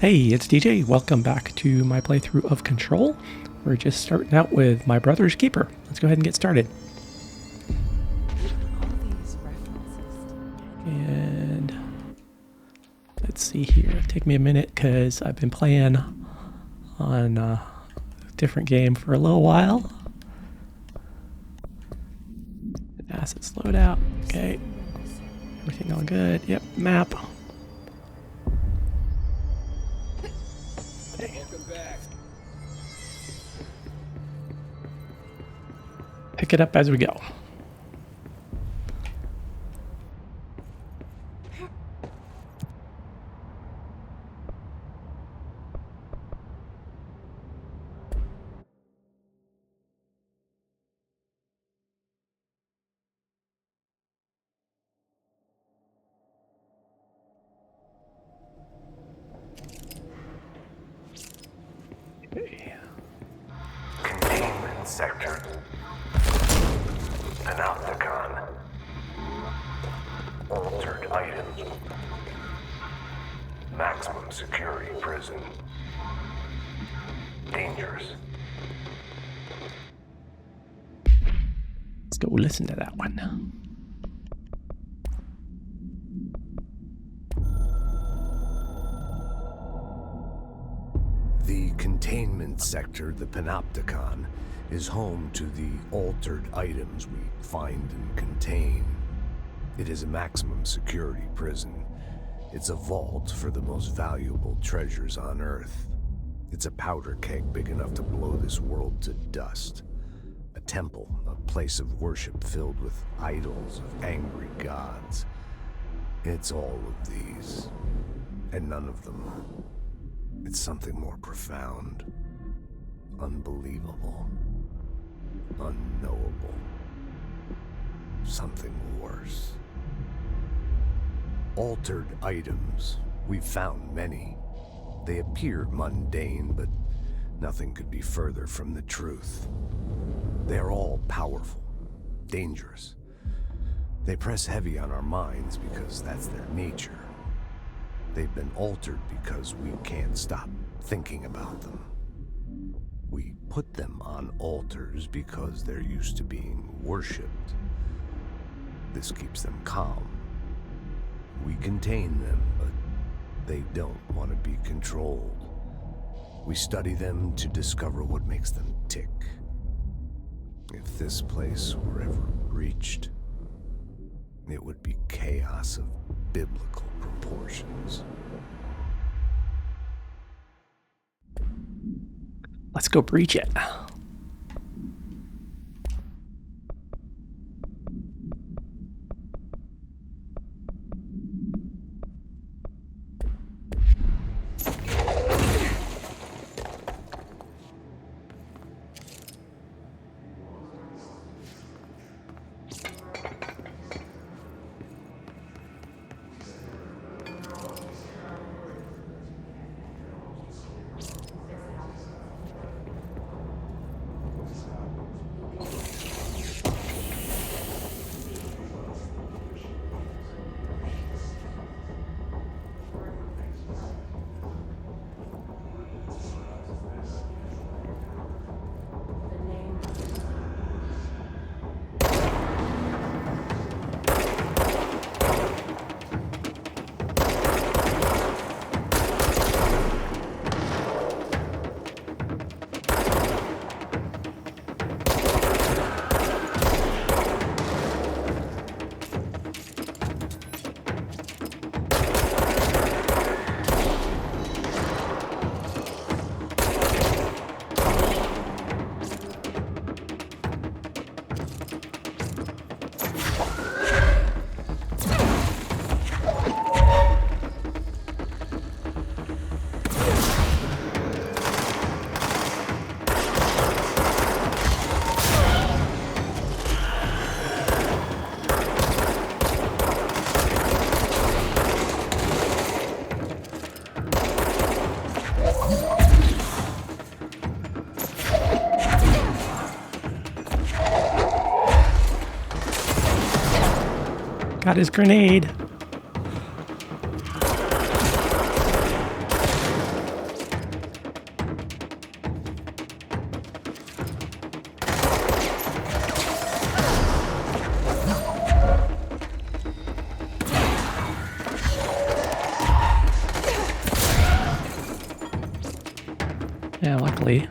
Hey, it's DJ. Welcome back to my playthrough of Control. We're just starting out with My Brother's Keeper. Let's go ahead and get started. And let's see here. Take me a minute because I've been playing on a different game for a little while. Assets load out. Okay. Everything all good. Yep. Map. Pick it up as we go. Containment sector. Panopticon. Altered items. Maximum security prison. Dangerous. Let's go listen to that one. The containment sector, the Panopticon, is home to the altered items we find and contain. It is a maximum security prison. It's a vault for the most valuable treasures on Earth. It's a powder keg big enough to blow this world to dust. A temple, a place of worship filled with idols of angry gods. It's all of these, and none of them. It's something more profound, unbelievable, unknowable, something worse. Altered items. We've found many. They appear mundane, but nothing could be further from the truth. They're all powerful, dangerous. They press heavy on our minds because that's their nature. They've been altered because we can't stop thinking about them. We put them on altars because they're used to being worshipped. This keeps them calm. We contain them, but they don't want to be controlled. We study them to discover what makes them tick. If this place were ever reached, it would be chaos of biblical proportions. Let's go breach it. Got his grenade. Yeah, luckily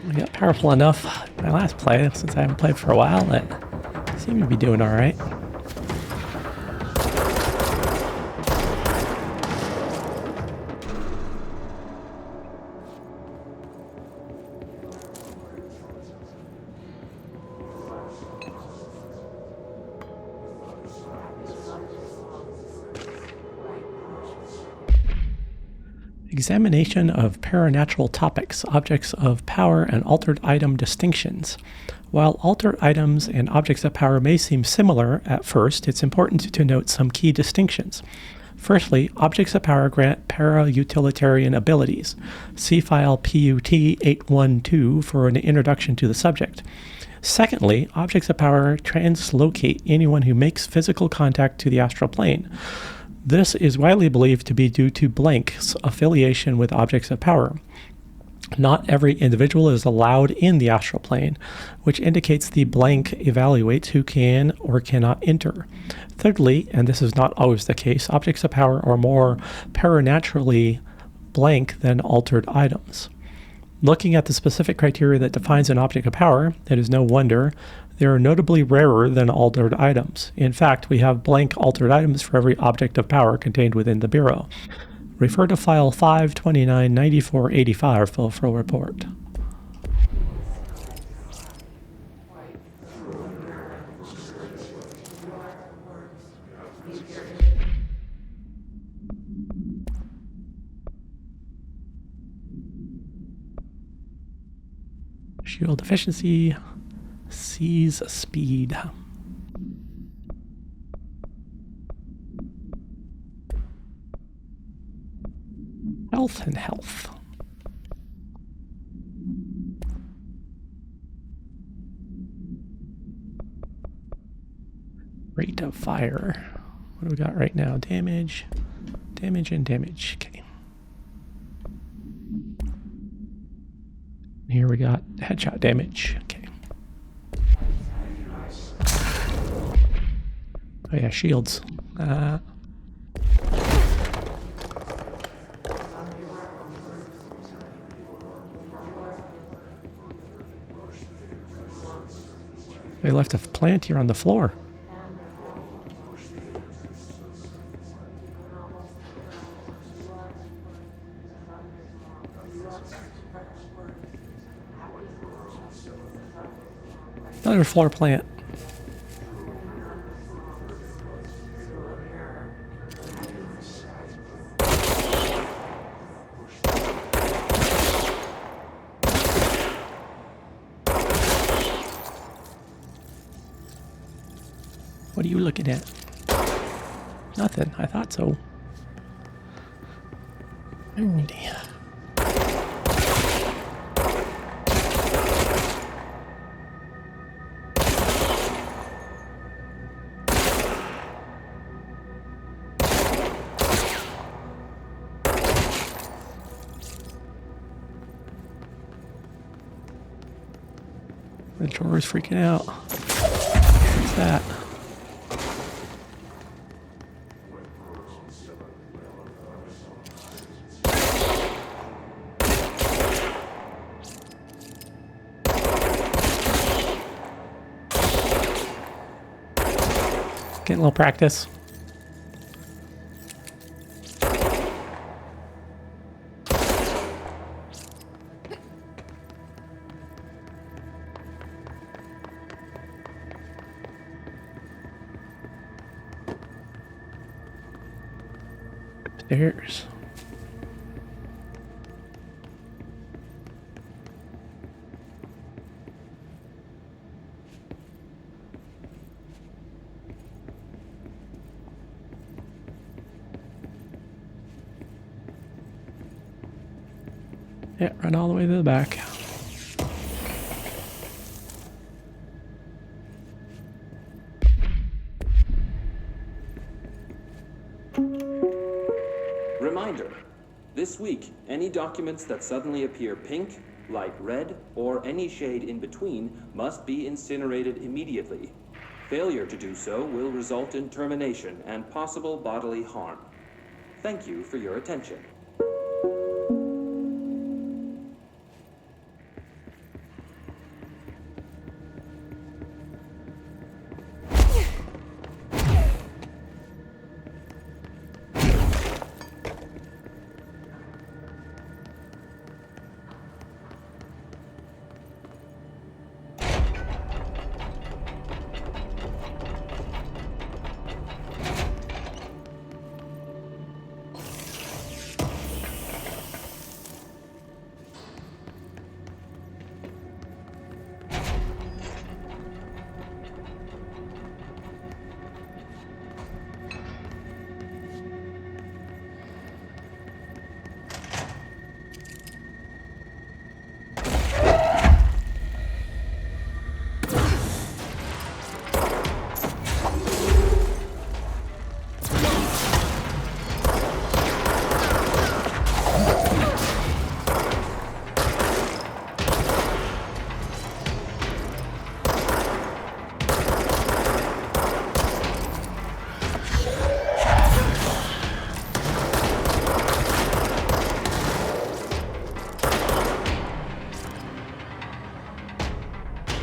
we got powerful enough in my last play, since I haven't played for a while, that I seem to be doing alright. Examination of paranatural topics, objects of power, and altered item distinctions. While altered items and objects of power may seem similar at first, it's important to note some key distinctions. Firstly, objects of power grant para-utilitarian abilities. See file PUT 812 for an introduction to the subject. Secondly, objects of power translocate anyone who makes physical contact to the astral plane. This is widely believed to be due to blank's affiliation with objects of power. Not every individual is allowed in the astral plane, which indicates the blank evaluates who can or cannot enter. Thirdly, and this is not always the case, objects of power are more paraнаturally blank than altered items. Looking at the specific criteria that defines an object of power, it is no wonder they are notably rarer than altered items. In fact, we have blank altered items for every object of power contained within the Bureau. Refer to file 529-9485 for a full report. Shield efficiency, seize speed. Health and health. Rate of fire. What do we got right now? Damage, damage, and damage. Okay. Here we got headshot damage. Okay. Oh yeah, shields. They left a plant here on the floor. Another floor plant. What are you looking at? Nothing. I thought so. Alrighty. The drawer's freaking out. What's that? Getting a little practice. Upstairs. Yeah, run all the way to the back. Reminder, this week, any documents that suddenly appear pink, light red, or any shade in between must be incinerated immediately. Failure to do so will result in termination and possible bodily harm. Thank you for your attention.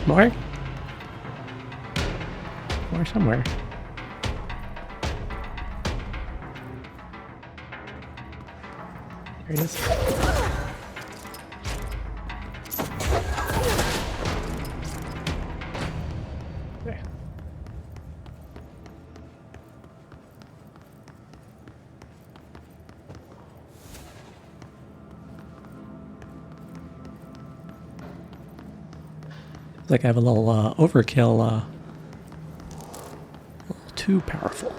More? More somewhere. There it is. There. It's like I have a little overkill, a little too powerful.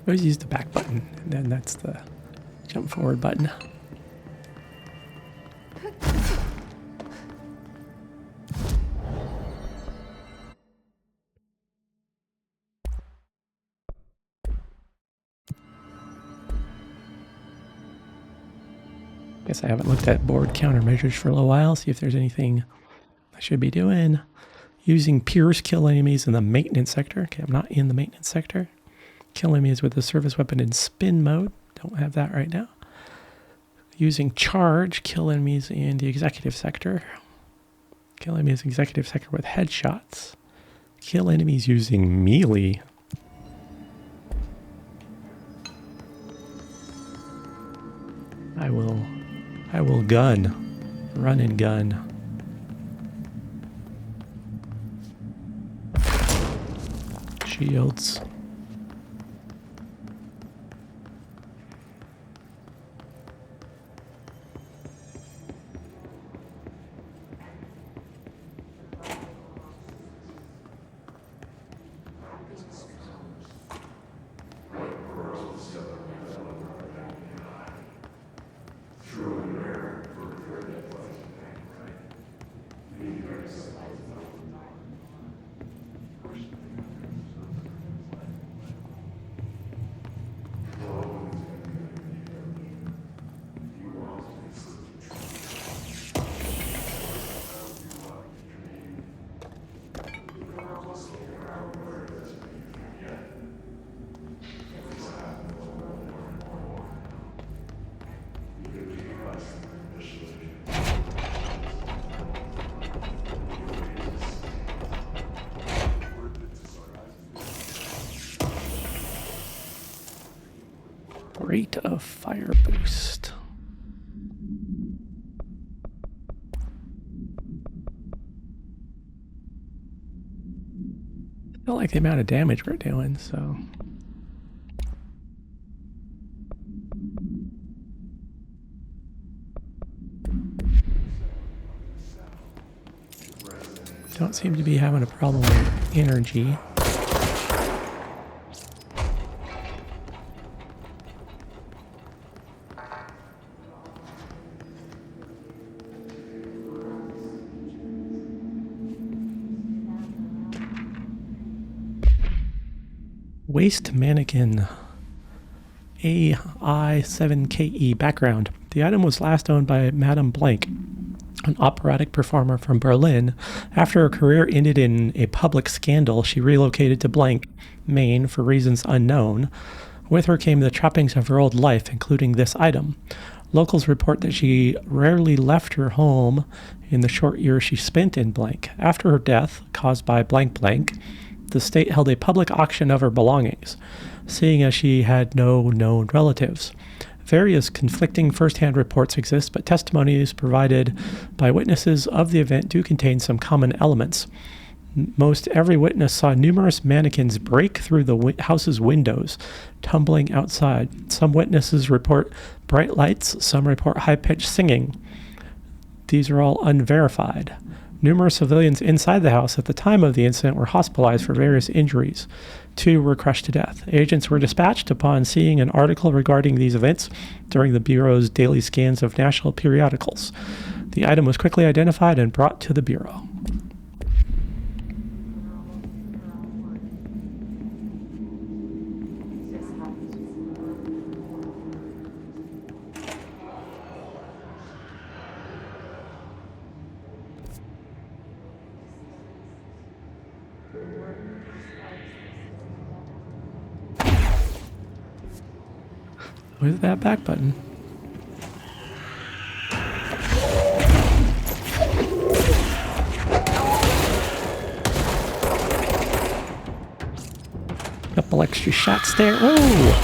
Always use the back button, and then that's the jump forward button. Guess I haven't looked at board countermeasures for a little while, see if there's anything I should be doing. Using Pierce, kill enemies in the maintenance sector. Okay, I'm not in the maintenance sector. Kill enemies with the service weapon in spin mode. Don't have that right now. Using charge, kill enemies in the executive sector. Kill enemies in executive sector with headshots. Kill enemies using melee. I will gun. Run and gun. Shields. Rate of fire boost. I feel like the amount of damage we're doing, so. Don't seem to be having a problem with energy. Waste mannequin AI7KE background. The item was last owned by Madame Blank, an operatic performer from Berlin. After her career ended in a public scandal, she relocated to Blank, Maine for reasons unknown. With her came the trappings of her old life, including this item. Locals report that she rarely left her home in the short years she spent in Blank. After her death, caused by blank blank, the state held a public auction of her belongings, seeing as she had no known relatives. Various conflicting first-hand reports exist, but testimonies provided by witnesses of the event do contain some common elements. Most every witness saw numerous mannequins break through the house's windows, tumbling outside. Some witnesses report bright lights, some report high-pitched singing. These are all unverified. Numerous civilians inside the house at the time of the incident were hospitalized for various injuries. 2 were crushed to death. Agents were dispatched upon seeing an article regarding these events during the Bureau's daily scans of national periodicals. The item was quickly identified and brought to the Bureau. With that back button. Couple extra shots there. Oh!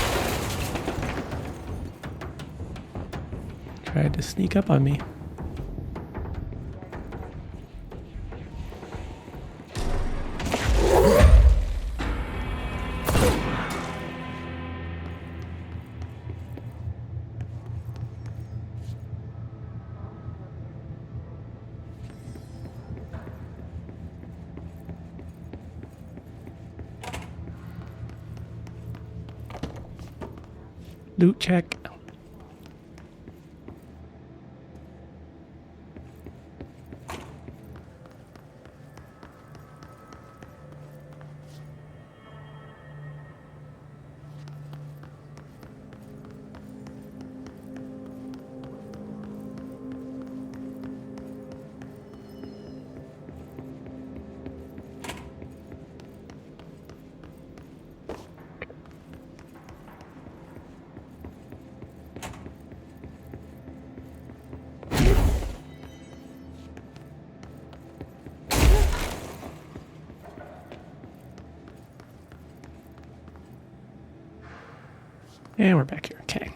Tried to sneak up on me. Loot check. And we're back here. Okay.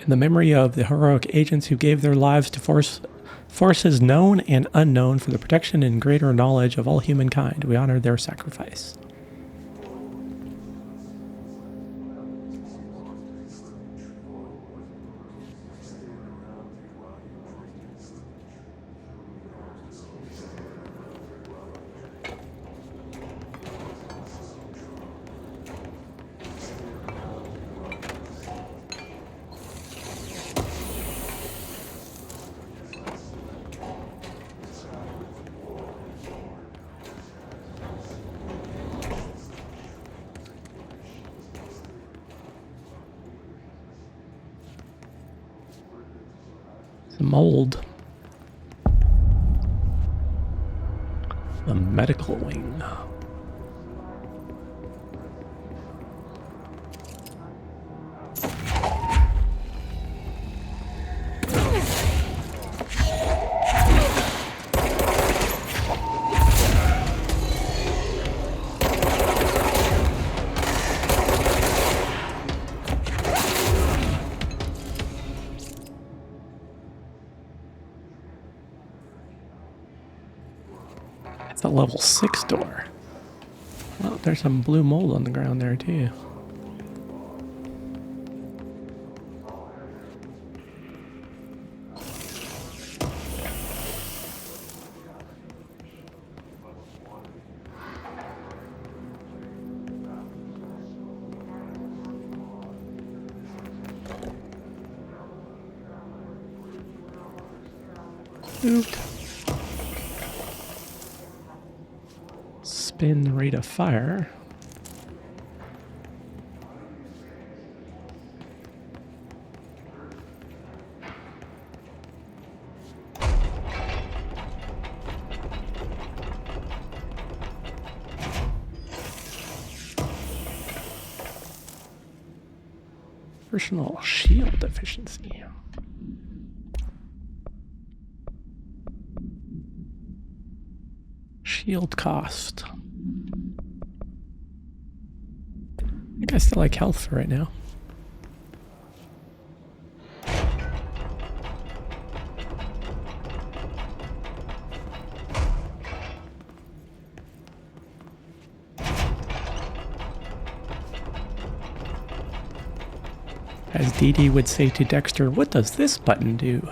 In the memory of the heroic agents who gave their lives to forces known and unknown for the protection and greater knowledge of all humankind, we honor their sacrifice. Mold. The medical wing. It's a level 6 door. Oh, there's some blue mold on the ground there too. Oop. Spin the rate of fire. Personal shield efficiency. Shield cost. I think I still like health for right now. As Dee Dee would say to Dexter, what does this button do?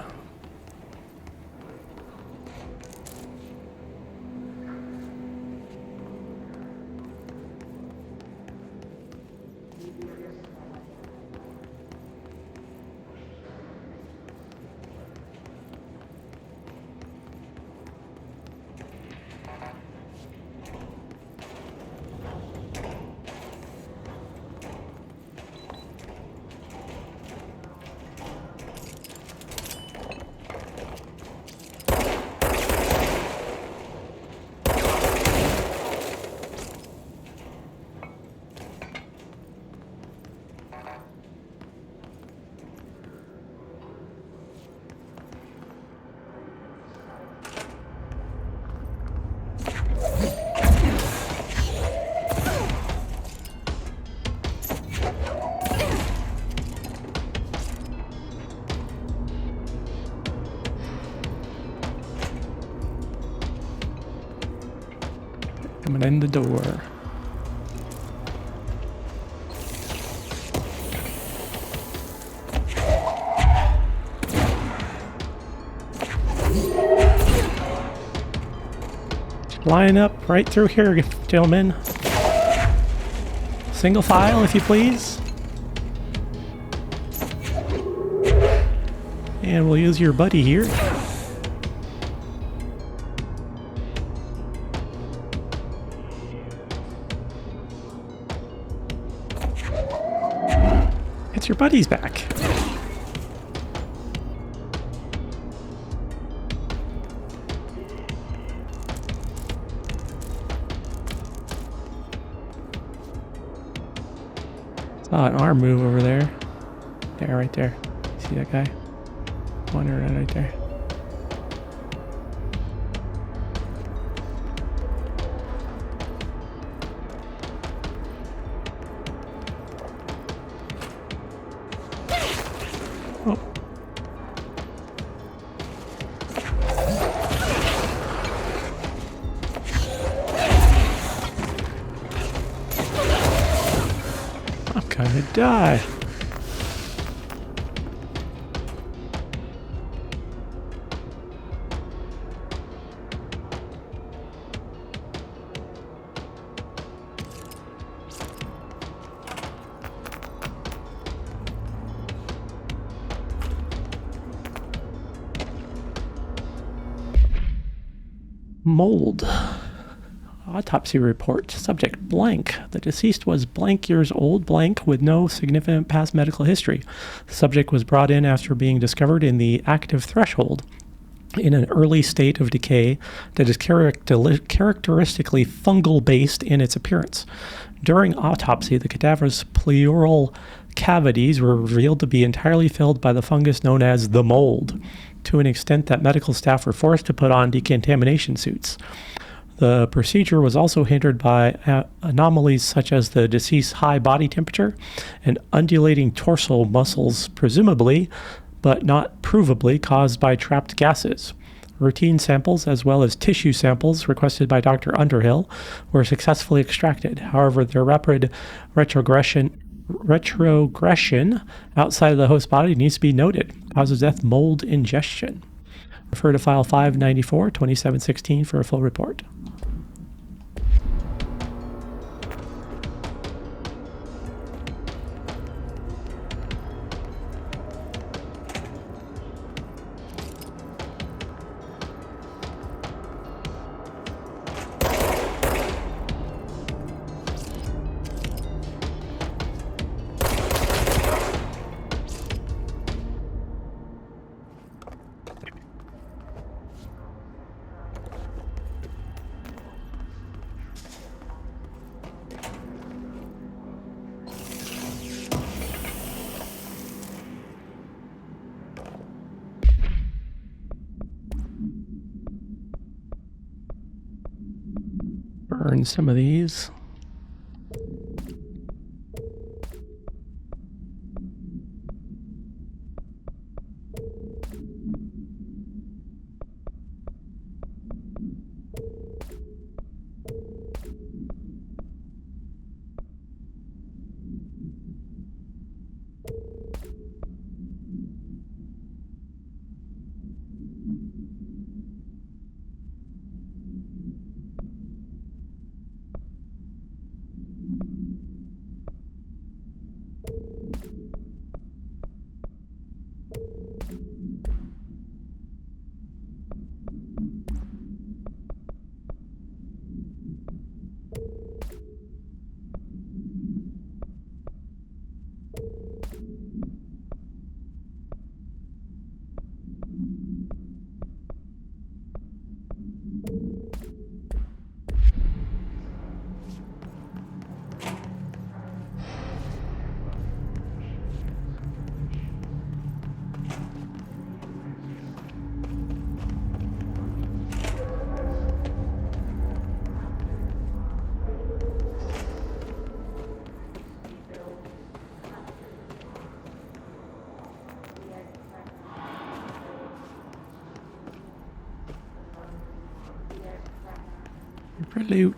Coming in the door. Line up right through here, gentlemen. Single file, if you please. And we'll use your buddy here. It's your buddy's back. Saw an arm move over there. There, right there. See that guy? One right there. Oh. I'm gonna die. Mold. Autopsy report. Subject blank. The deceased was blank years old, blank, with no significant past medical history. The subject was brought in after being discovered in the active threshold in an early state of decay that is characteristically fungal based in its appearance. During autopsy, the cadaver's pleural cavities were revealed to be entirely filled by the fungus known as the mold, to an extent that medical staff were forced to put on decontamination suits. The procedure was also hindered by anomalies such as the deceased's high body temperature and undulating torso muscles, presumably, but not provably, caused by trapped gases. Routine samples, as well as tissue samples requested by Dr. Underhill, were successfully extracted. However, their rapid retrogression outside of the host body needs to be noted. Cause of death, mold ingestion. Refer to file 594, 2716 for a full report. burn some of these. For loot.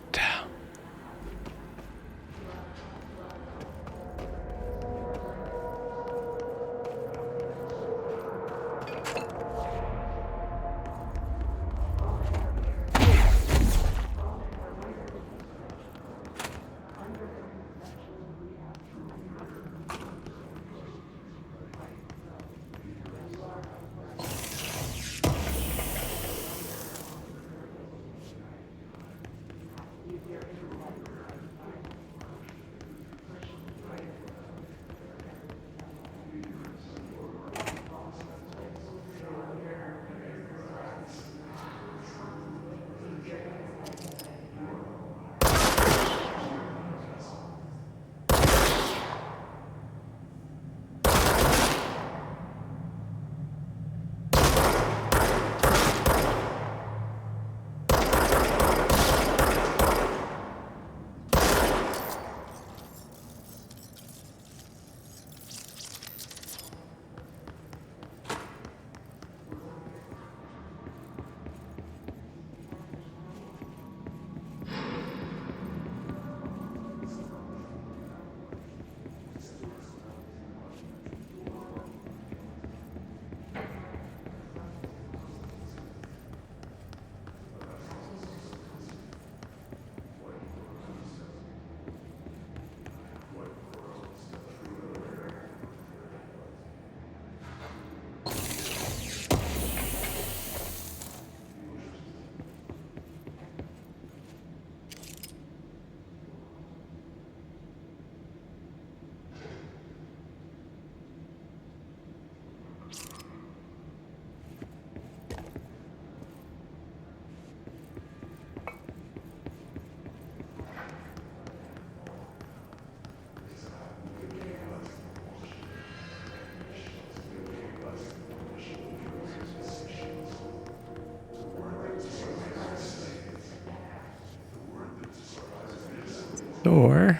Door.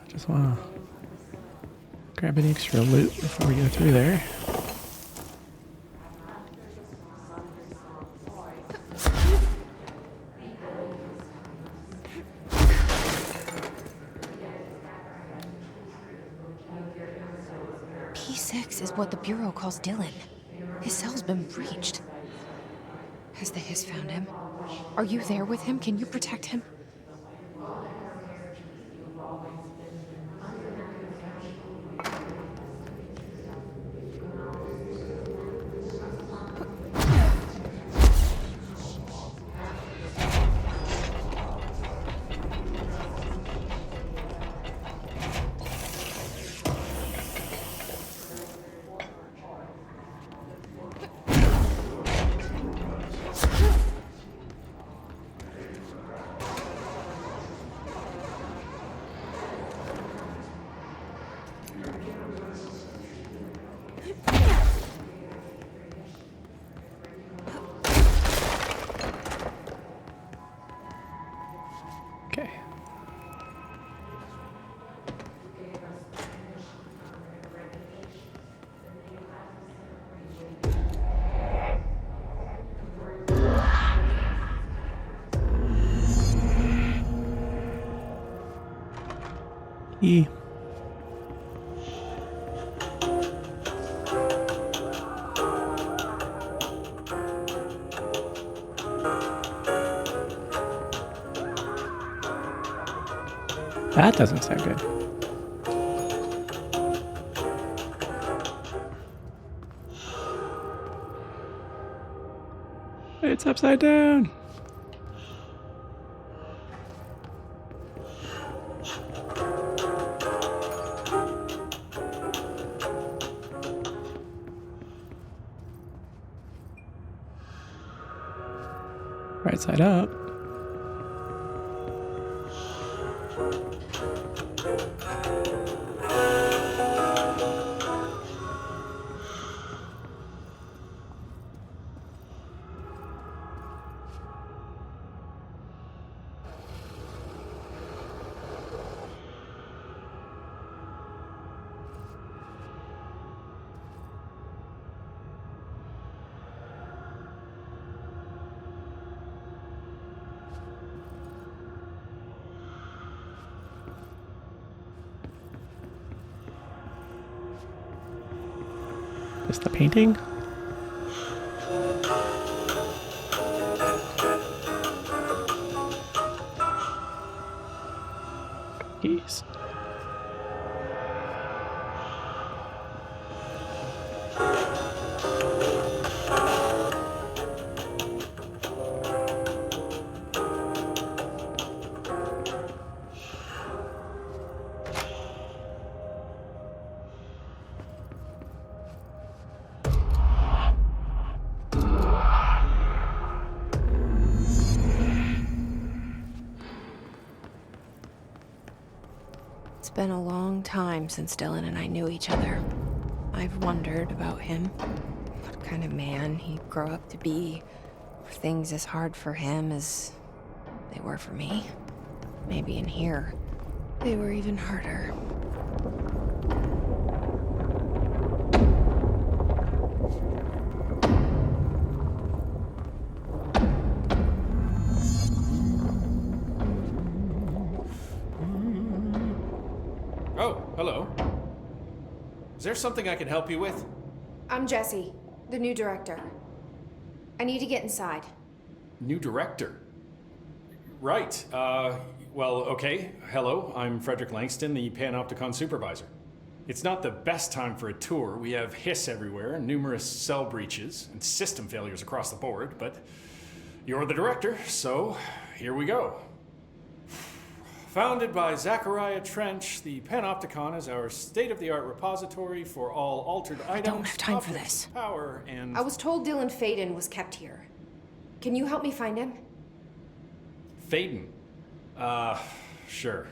Just want to grab any extra loot before we go through there. P6 is what the Bureau calls Dylan. His cell's been breached. Has the Hiss found him? Are you there with him? Can you protect him? Okay. key. That doesn't sound good. It's upside down. Right side up. Is the painting? Keys. It's been a long time since Dylan and I knew each other. I've wondered about him. What kind of man he'd grow up to be. Were things as hard for him as they were for me? Maybe in here, they were even harder. Oh, hello. Is there something I can help you with? I'm Jessie, the new director. I need to get inside. New director? Right. Well, okay. Hello, I'm Frederick Langston, the Panopticon supervisor. It's not the best time for a tour. We have hiss everywhere, numerous cell breaches, and system failures across the board, but you're the director, so here we go. Founded by Zachariah Trench, the Panopticon is our state-of-the-art repository for all altered items, don't have time for objects this. of power, and... I was told Dylan Faden was kept here. Can you help me find him? Faden? Sure.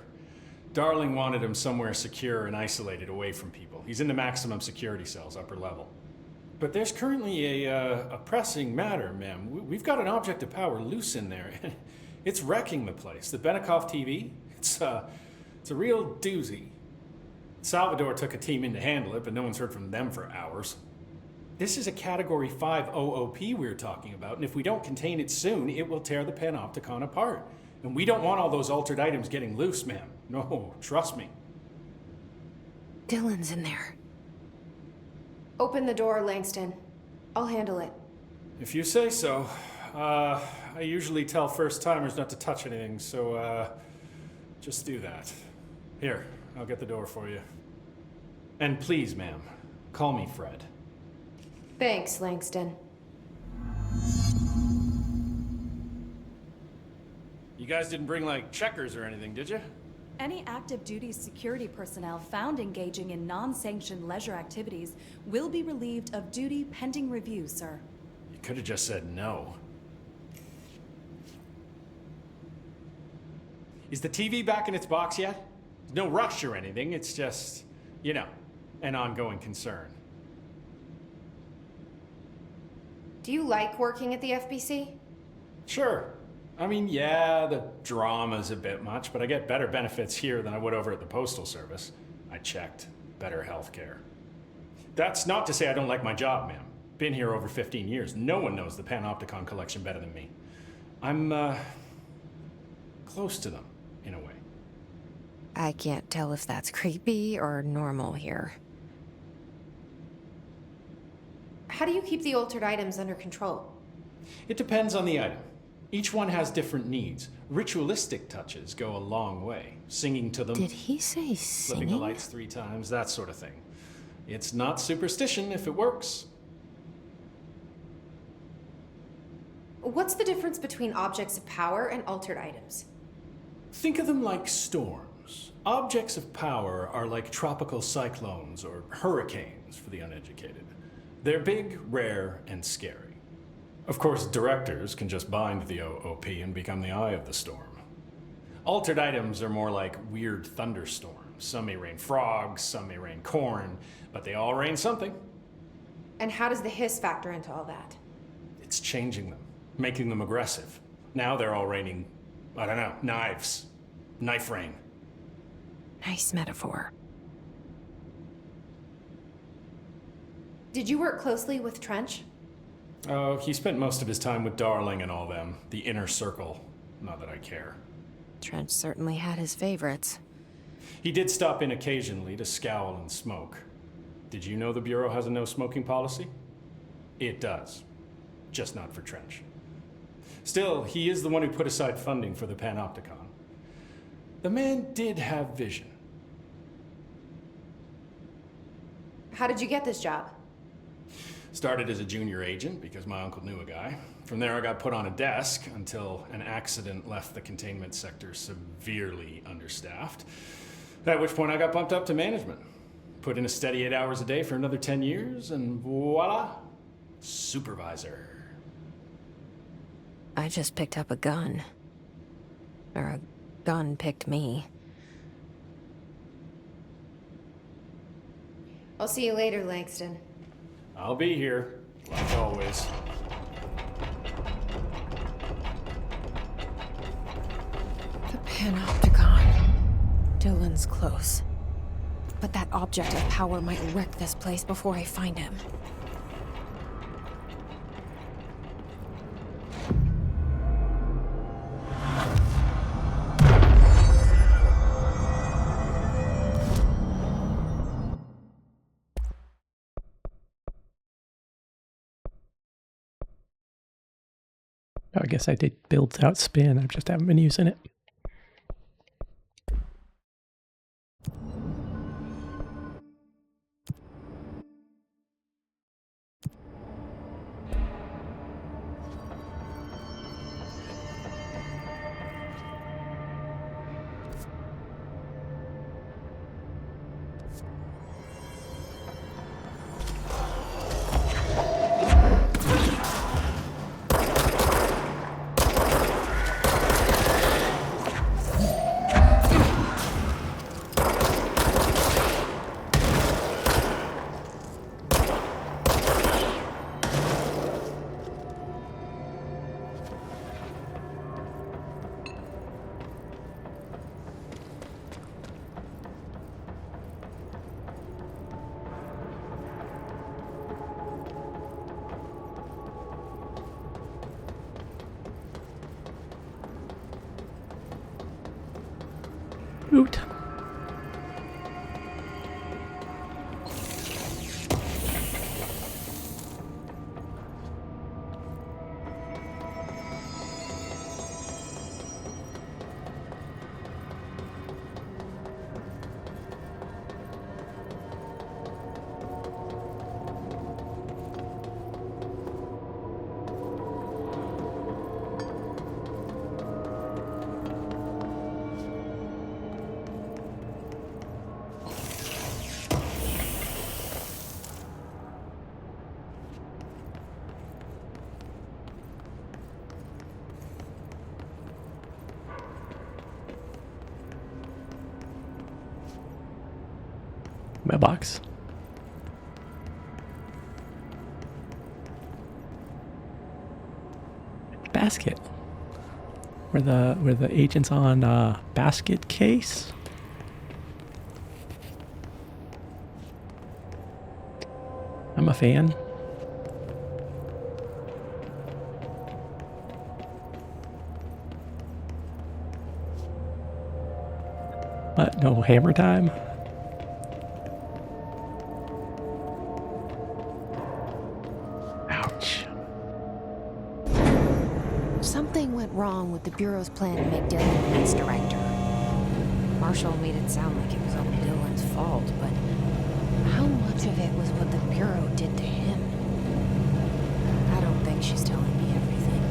Darling wanted him somewhere secure and isolated away from people. He's in the maximum security cells, upper level. But there's currently a pressing matter, ma'am. We've got an object of power loose in there. It's wrecking the place. The Benikoff TV, it's a real doozy. Salvador took a team in to handle it, but no one's heard from them for hours. This is a Category 5 OOP we're talking about, and if we don't contain it soon, it will tear the Panopticon apart. And we don't want all those altered items getting loose, ma'am. No, trust me. Dylan's in there. Open the door, Langston. I'll handle it. If you say so. I usually tell first-timers not to touch anything, so, just do that. Here, I'll get the door for you. And please, ma'am, call me Fred. Thanks, Langston. You guys didn't bring, like, checkers or anything, did you? Any active duty security personnel found engaging in non-sanctioned leisure activities will be relieved of duty pending review, sir. You could have just said no. Is the TV back in its box yet? No rush or anything, it's just, you know, an ongoing concern. Do you like working at the FBC? Sure. I mean, yeah, the drama's a bit much, but I get better benefits here than I would over at the Postal Service. I checked. Better healthcare. That's not to say I don't like my job, ma'am. Been here over 15 years. No one knows the Panopticon collection better than me. I'm, close to them, in a way. I can't tell if that's creepy or normal here. How do you keep the altered items under control? It depends on the item. Each one has different needs. Ritualistic touches go a long way. Singing to them, Did he say flipping the singing? lights 3 times, that sort of thing. It's not superstition if it works. What's the difference between objects of power and altered items? Think of them like storms. Objects of power are like tropical cyclones or hurricanes for the uneducated. They're big, rare, and scary. Of course, directors can just bind the OOP and become the eye of the storm. Altered items are more like weird thunderstorms. Some may rain frogs, some may rain corn, but they all rain something. And how does the hiss factor into all that? It's changing them, making them aggressive. Now they're all raining, I don't know, knives. Knife rain. Nice metaphor. Did you work closely with Trench? Oh, he spent most of his time with Darling and all them. The inner circle. Not that I care. Trench certainly had his favorites. He did stop in occasionally to scowl and smoke. Did you know the Bureau has a no smoking policy? It does. Just not for Trench. Still, he is the one who put aside funding for the Panopticon. The man did have vision. How did you get this job? Started as a junior agent because my uncle knew a guy. From there I got put on a desk until an accident left the containment sector severely understaffed. At which point I got bumped up to management. Put in a steady 8 hours a day for another 10 years and voila, supervisor. I just picked up a gun. Or a gun picked me. I'll see you later, Langston. I'll be here, like always. The Panopticon. Dylan's close. But that object of power might wreck this place before I find him. I guess I did builds out spin. I just haven't been using it. Oot. Mailbox. Basket. Were the agents on basket case? I'm a fan. But no hammer time? Ouch. Something went wrong with the Bureau's plan to make Dylan the next director. Marshall made it sound like it was all Dylan's fault, but how much of it was what the Bureau did to him? I don't think she's telling me everything.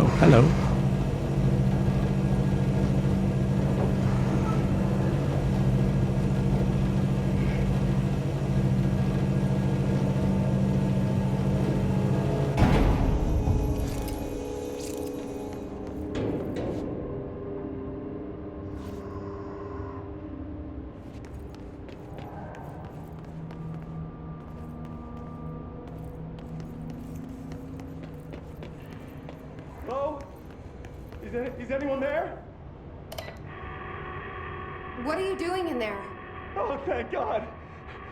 Oh, hello. Hello? Is anyone there? What are you doing in there? Oh, thank God.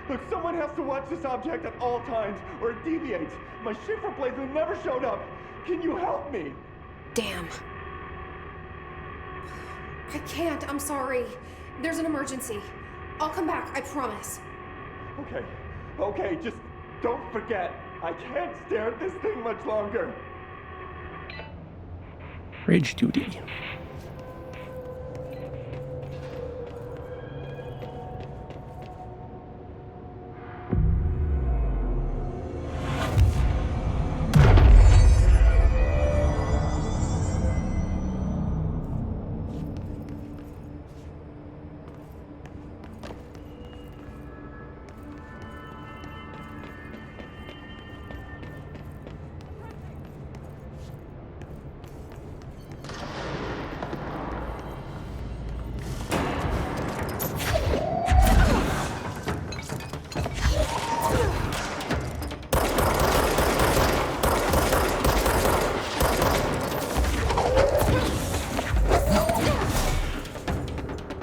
Look, someone has to watch this object at all times, or it deviates. My shifter blazer never showed up. Can you help me? Damn. I can't, I'm sorry. There's an emergency. I'll come back, I promise. Okay, just don't forget. I can't stare at this thing much longer. Rage duty.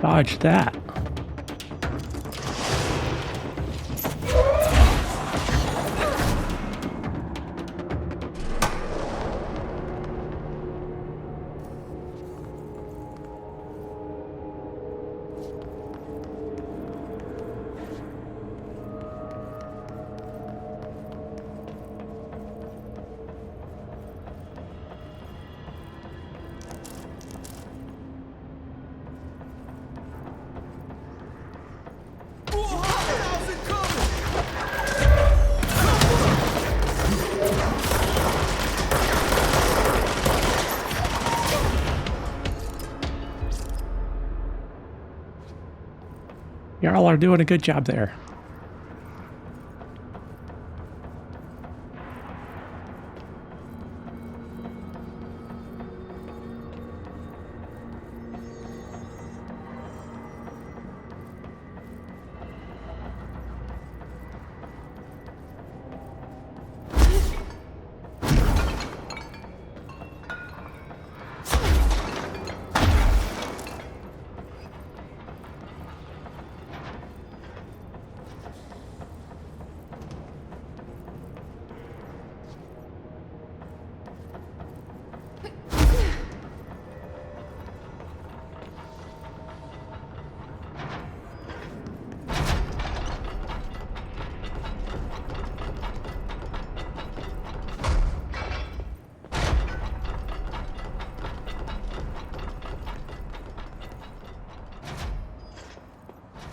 Dodge that. Y'all are doing a good job there.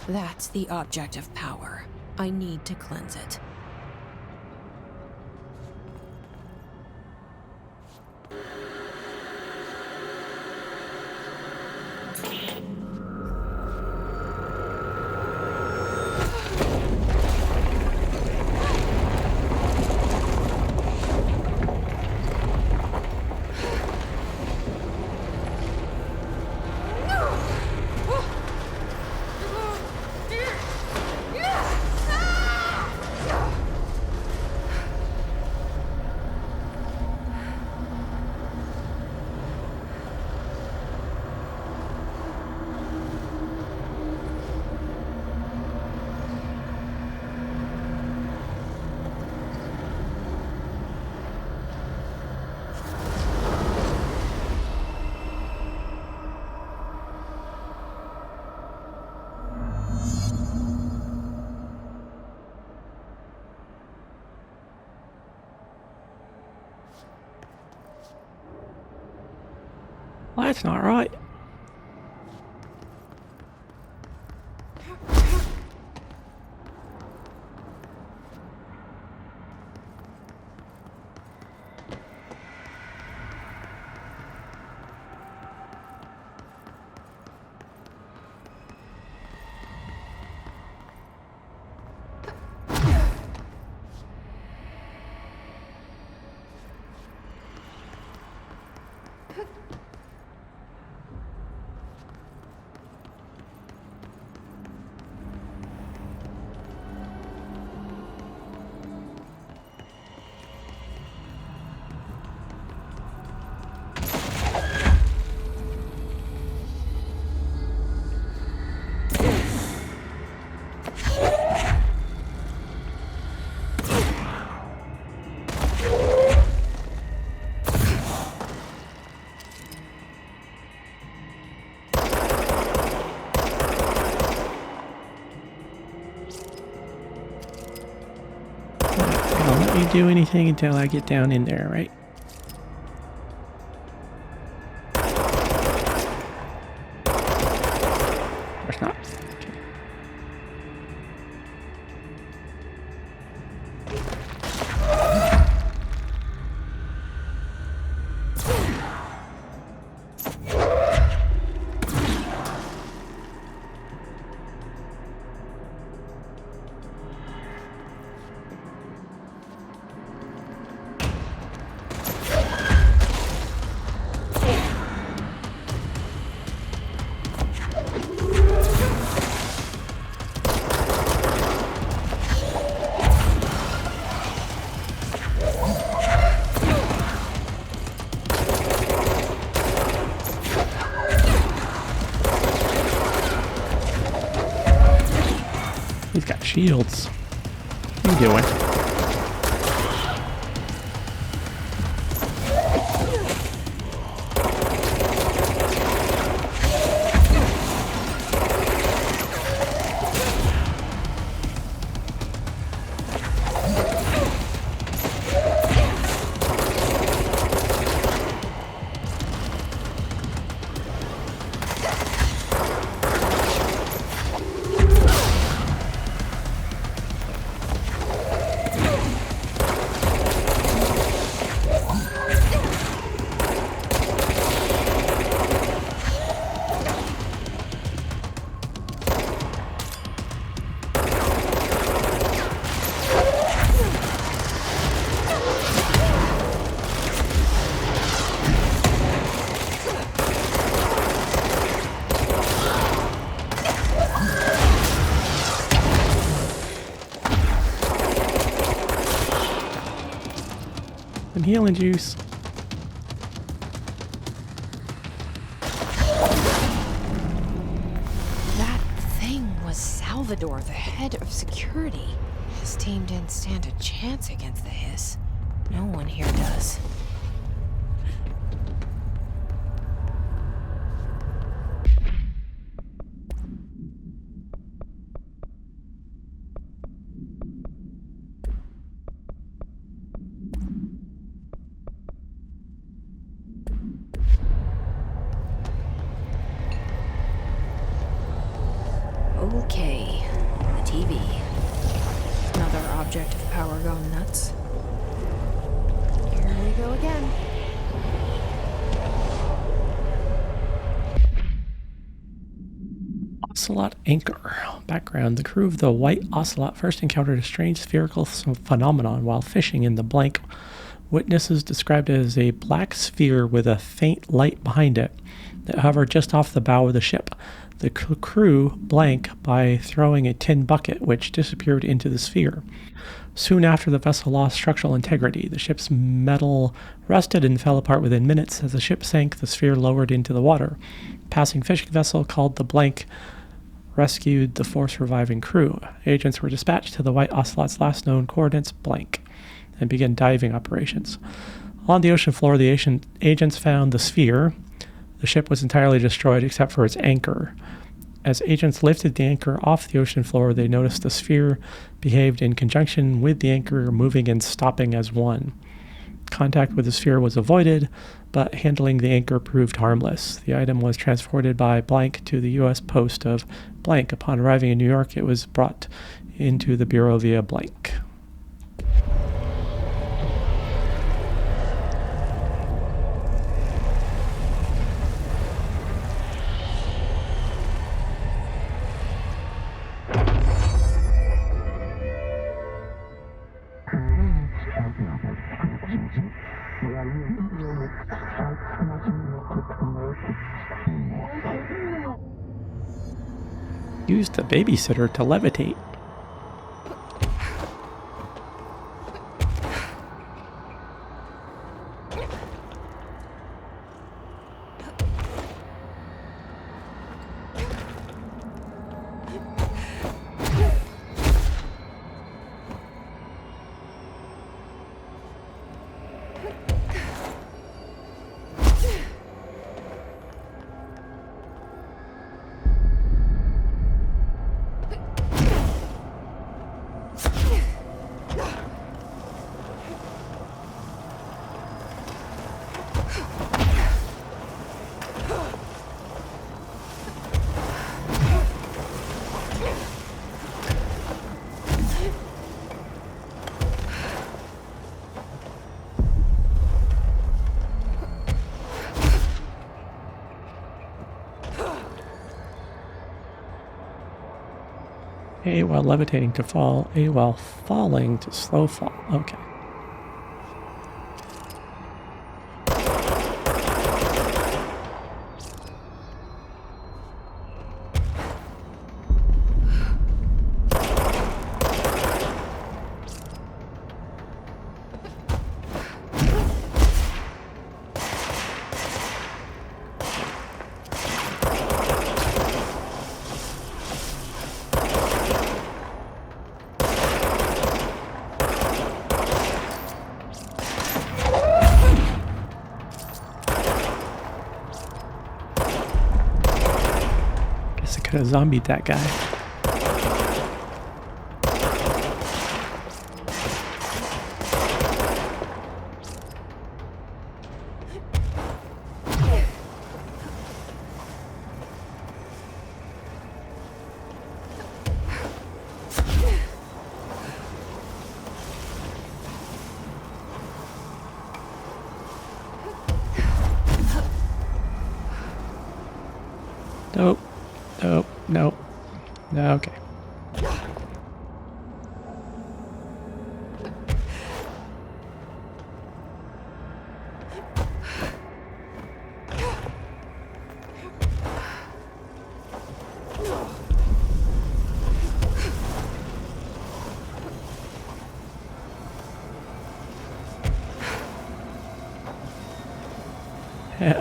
That's the object of power. I need to cleanse it. Well, that's not right. Don't let me do anything until I get down in there, right? Of course not. Okay. He's got shields. What are you doing? Some healing juice. That thing was Salvador, the head of security. His team didn't stand a chance against the Hiss. No one here does. Okay, the TV. Another object of power gone nuts. Here we go again. Ocelot anchor. Background: the crew of the White Ocelot first encountered a strange spherical phenomenon while fishing in the blank. Witnesses described it as a black sphere with a faint light behind it that hovered just off the bow of the ship. The crew blank by throwing a tin bucket, which disappeared into the sphere. Soon after, the vessel lost structural integrity. The ship's metal rusted and fell apart within minutes. As the ship sank, the sphere lowered into the water. A passing fishing vessel called the Blank rescued the force-reviving crew. Agents were dispatched to the White Ocelot's last known coordinates, Blank, and began diving operations. On the ocean floor, the agents found the sphere. The ship was entirely destroyed except for its anchor. As agents lifted the anchor off the ocean floor, they noticed the sphere behaved in conjunction with the anchor, moving and stopping as one. Contact with the sphere was avoided, but handling the anchor proved harmless. The item was transported by blank to the U.S. post of blank. Upon arriving in New York, it was brought into the Bureau via blank. Used the babysitter to levitate. A while levitating to fall, A while falling to slow fall. Okay. Could have zombied that guy. Nope. Nope. Nope. No, okay.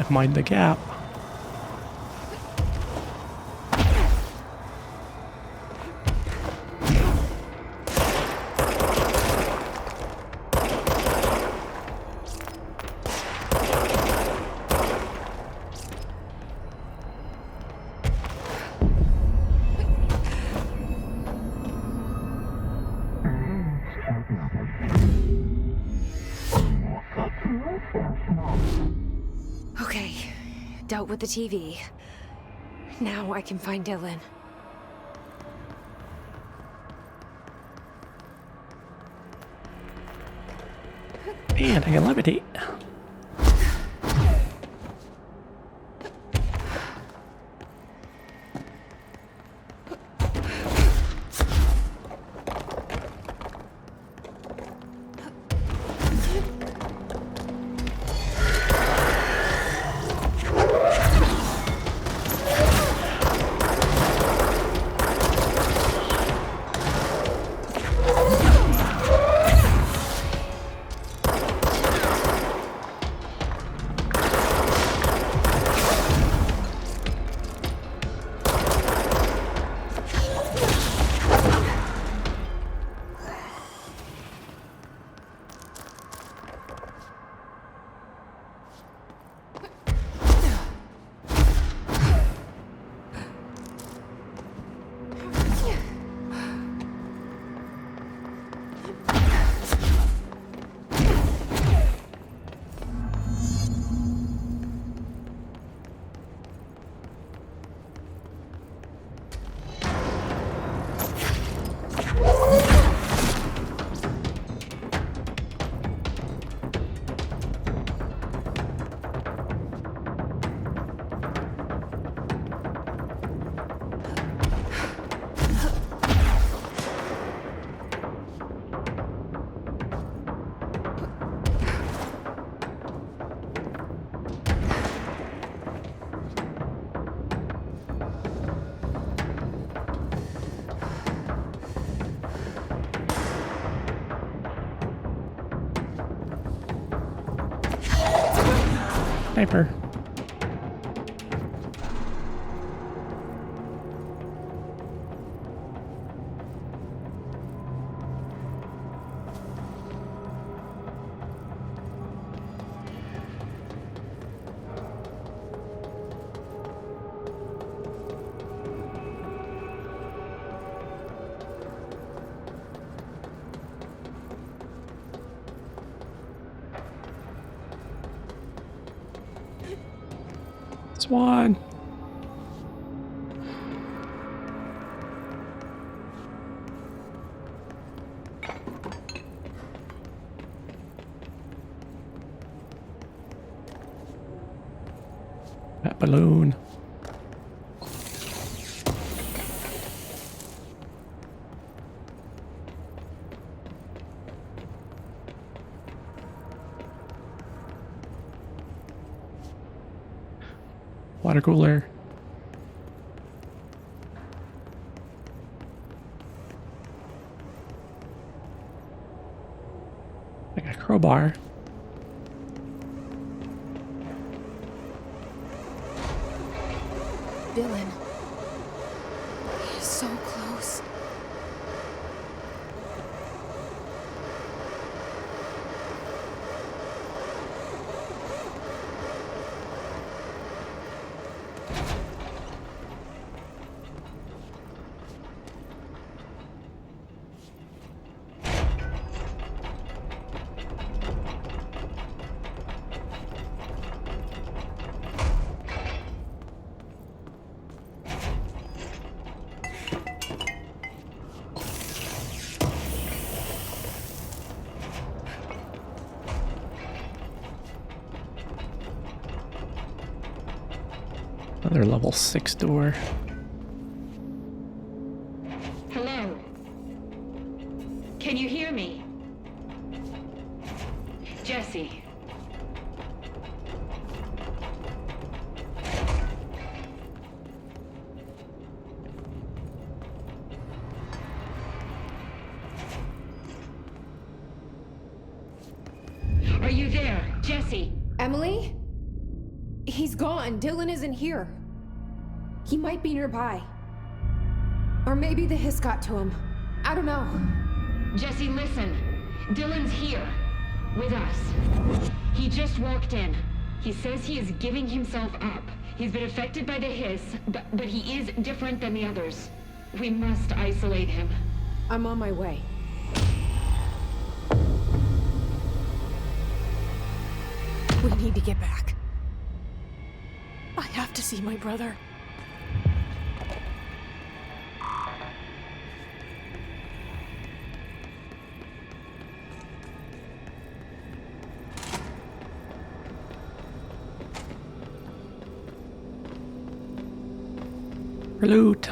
Mind the gap. Okay, dealt with the TV. Now I can find Dylan. Man, I can levitate. Sniper. Swan. That balloon. Water cooler. Like a crowbar. Dylan. He's so close. Another level 6 door. Hello? Can you hear me? Jesse. Are you there, Jesse? Emily? He's gone. Dylan isn't here. He might be nearby. Or maybe the hiss got to him. I don't know. Jesse, listen. Dylan's here. With us. He just walked in. He says he is giving himself up. He's been affected by the hiss, but he is different than the others. We must isolate him. I'm on my way. We need to get back. I have to see my brother. Loot.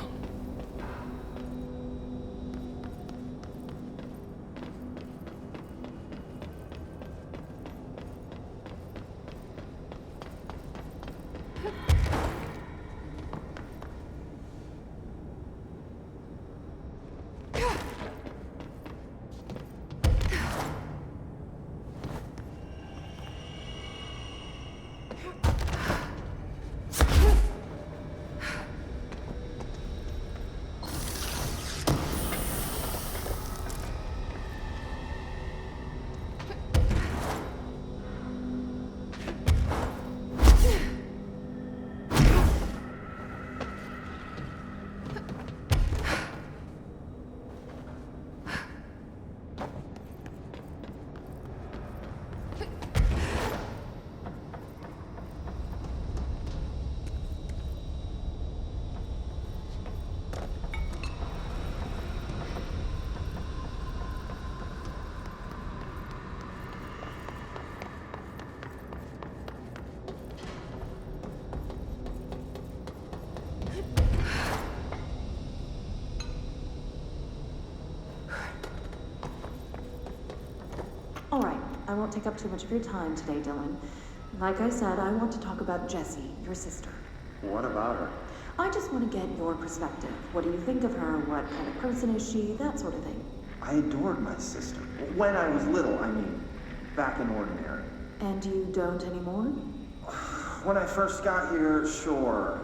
All right, I won't take up too much of your time today, Dylan. Like I said, I want to talk about Jessie, your sister. What about her? I just want to get your perspective. What do you think of her? What kind of person is she? That sort of thing. I adored my sister. When I was little, I mean, back in Ordinary. And you don't anymore? When I first got here, sure.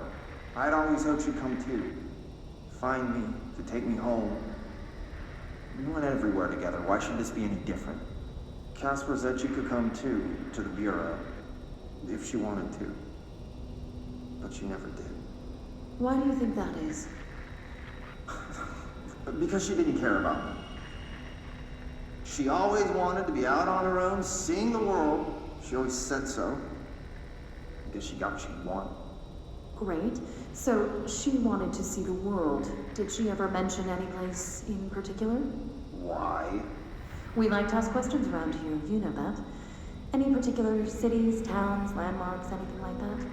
I'd always hoped she'd come too. Find me, to take me home. We went everywhere together. Why should this be any different? Casper said she could come too, to the Bureau, if she wanted to. But she never did. Why do you think that is? Because she didn't care about me. She always wanted to be out on her own, seeing the world. She always said so. I guess she got what she wanted. Great. So she wanted to see the world. Did she ever mention any place in particular? Why? We like to ask questions around here, you know that. Any particular cities, towns, landmarks, anything like that?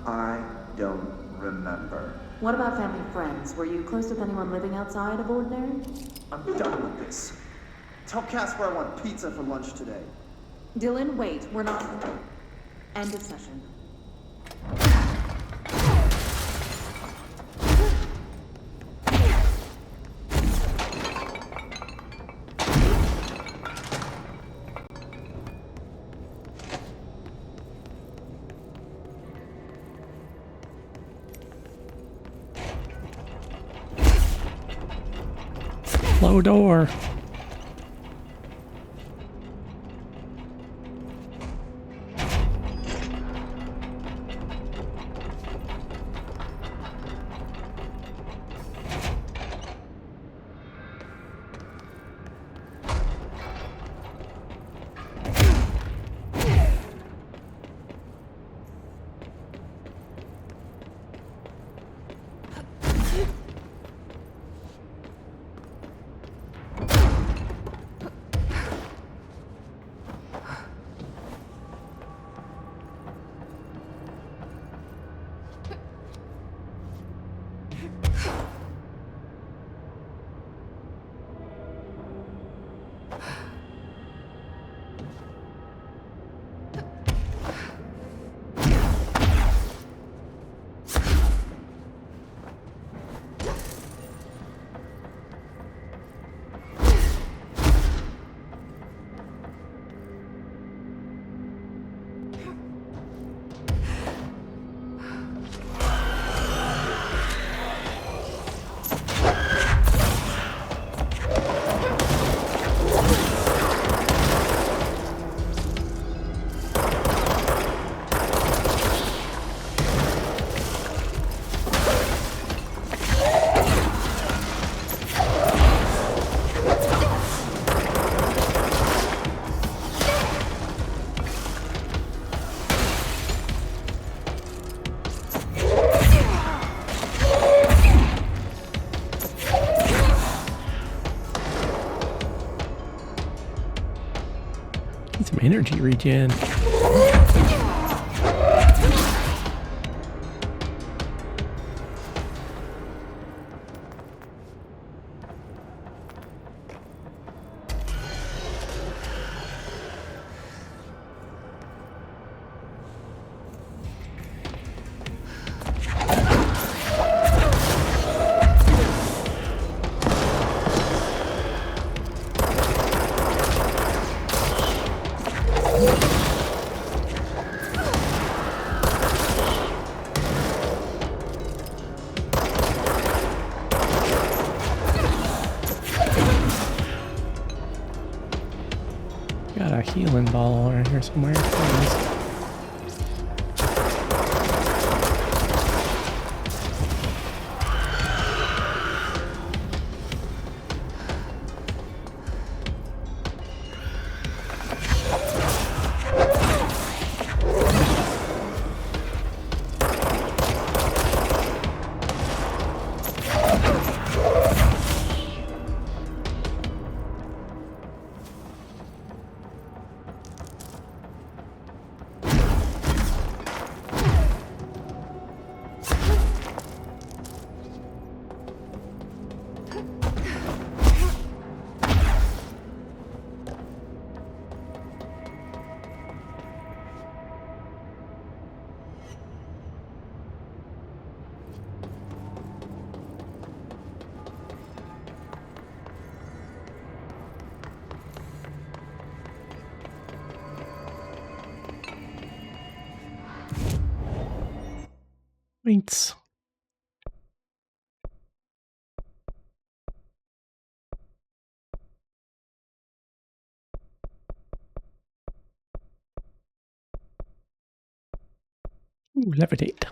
I don't remember. What about family and friends? Were you close with anyone living outside of Ordinary? I'm done with this. Tell Casper I want pizza for lunch today. Dylan, wait. We're not... End of session. Low door. Need some energy regen. Got a healing ball around here somewhere. There it is. Points. Ooh, levitate.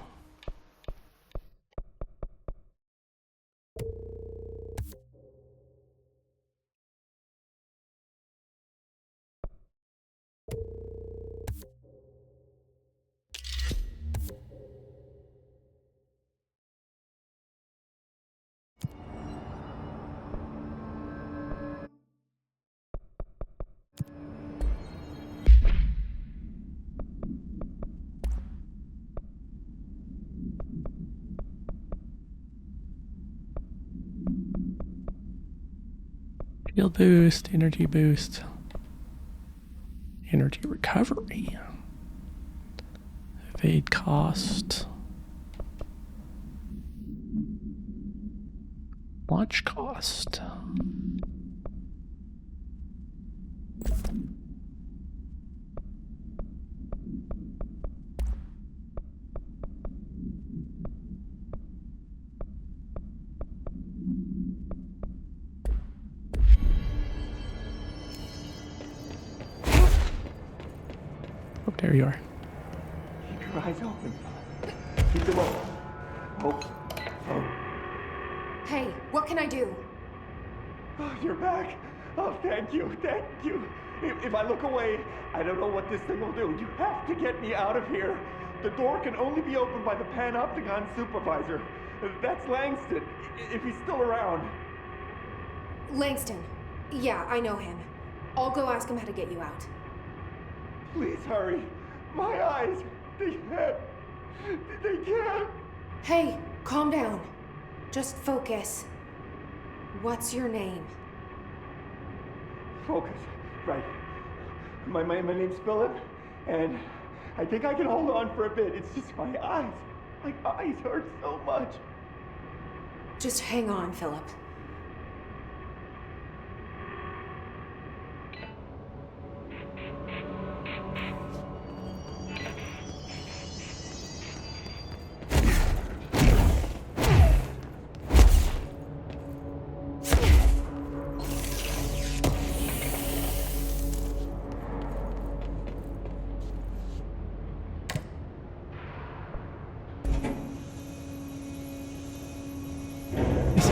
Shield boost, energy recovery, evade cost, launch cost. Oh, there you are. Keep your eyes open. Keep them open. Oh. Hey, what can I do? Oh, you're back. Oh, thank you. If I look away, I don't know what this thing will do. You have to get me out of here. The door can only be opened by the Panopticon supervisor. That's Langston, if he's still around. Langston. Yeah, I know him. I'll go ask him how to get you out. Please hurry. My eyes, they can't. Hey, calm down. Just focus. What's your name? Focus. Right. My name's Philip, and I think I can hold on for a bit. It's just my eyes. My eyes hurt so much. Just hang on, Philip.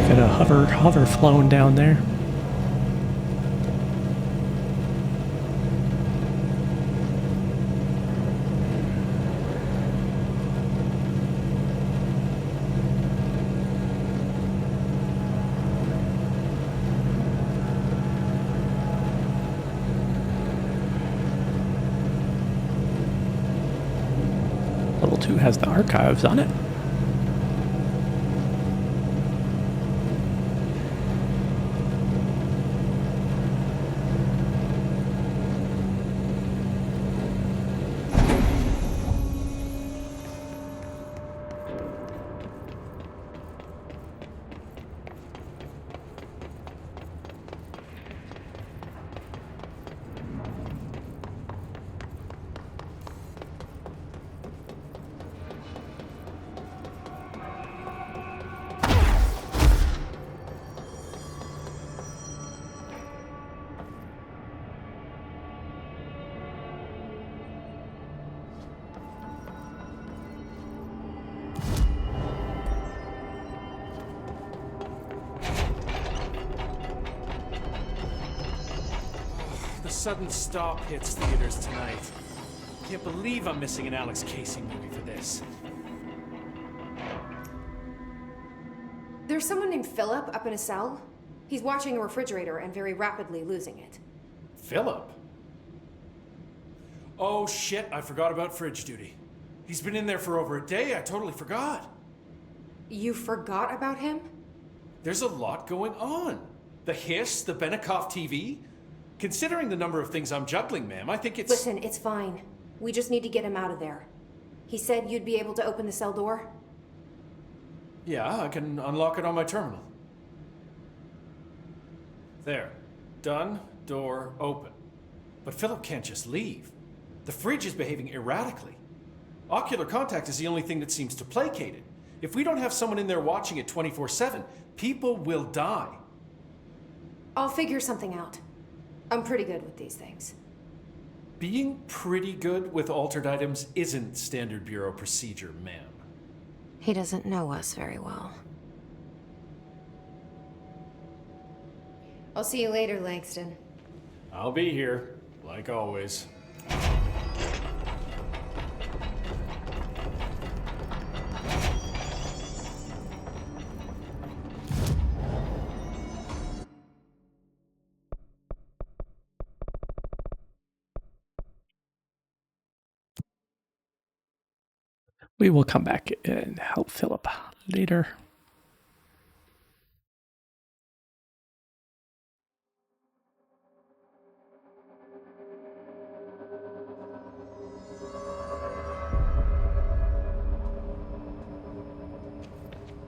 Got a hover flown down there. Level 2 has the archives on it. Sudden stop hits theaters tonight. Can't believe I'm missing an Alex Casey movie for this. There's someone named Philip up in a cell. He's watching a refrigerator and very rapidly losing it. Philip? Oh shit, I forgot about fridge duty. He's been in there for over a day, I totally forgot. You forgot about him? There's a lot going on. The Hiss, the Benikoff TV. Considering the number of things I'm juggling, ma'am, I think it's... Listen, it's fine. We just need to get him out of there. He said you'd be able to open the cell door? Yeah, I can unlock it on my terminal. There. Done. Door open. But Philip can't just leave. The fridge is behaving erratically. Ocular contact is the only thing that seems to placate it. If we don't have someone in there watching it 24/7, people will die. I'll figure something out. I'm pretty good with these things. Being pretty good with altered items isn't standard Bureau procedure, ma'am. He doesn't know us very well. I'll see you later, Langston. I'll be here, like always. We will come back and help Philip later.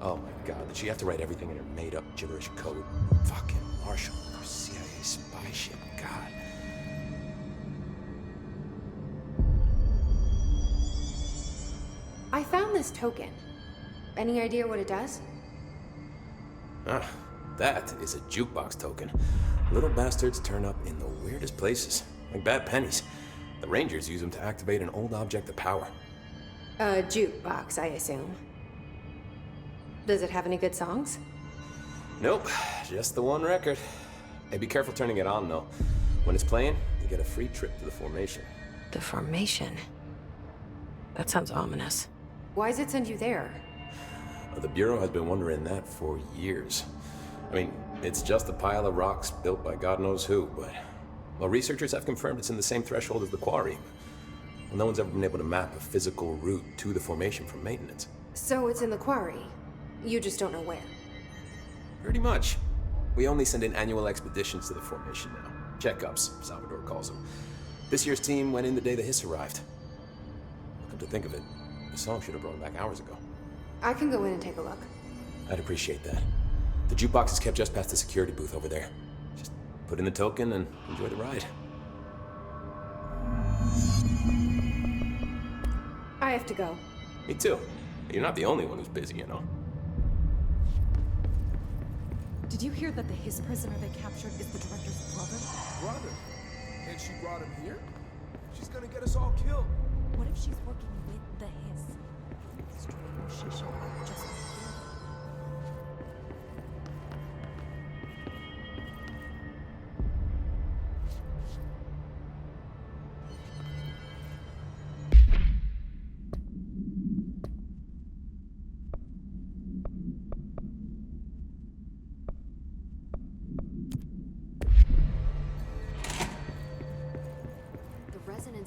Oh my god, did she have to write everything in her made-up gibberish code? Fucking Marshall, CIA spy shit, god. I found this token. Any idea what it does? Ah, that is a jukebox token. Little bastards turn up in the weirdest places, like bad pennies. The Rangers use them to activate an old object of power. A jukebox, I assume. Does it have any good songs? Nope, just the one record. Hey, be careful turning it on, though. When it's playing, you get a free trip to the Formation. The Formation? That sounds ominous. Why does it send you there? The Bureau has been wondering that for years. I mean, it's just a pile of rocks built by God knows who, but... Well, researchers have confirmed it's in the same threshold as the quarry. Well, no one's ever been able to map a physical route to the Formation from maintenance. So it's in the quarry. You just don't know where. Pretty much. We only send in annual expeditions to the Formation now. Checkups, Salvador calls them. This year's team went in the day the Hiss arrived. Come to think of it, the song should have brought them back hours ago. I can go in and take a look. I'd appreciate that. The jukebox is kept just past the security booth over there. Just put in the token and enjoy the ride. I have to go. Me too. You're not the only one who's busy, you know. Did you hear that the Hiss prisoner they captured is the director's brother? Brother? And she brought him here? She's gonna get us all killed. What if she's working with the Hiss? Destroying Shisha just like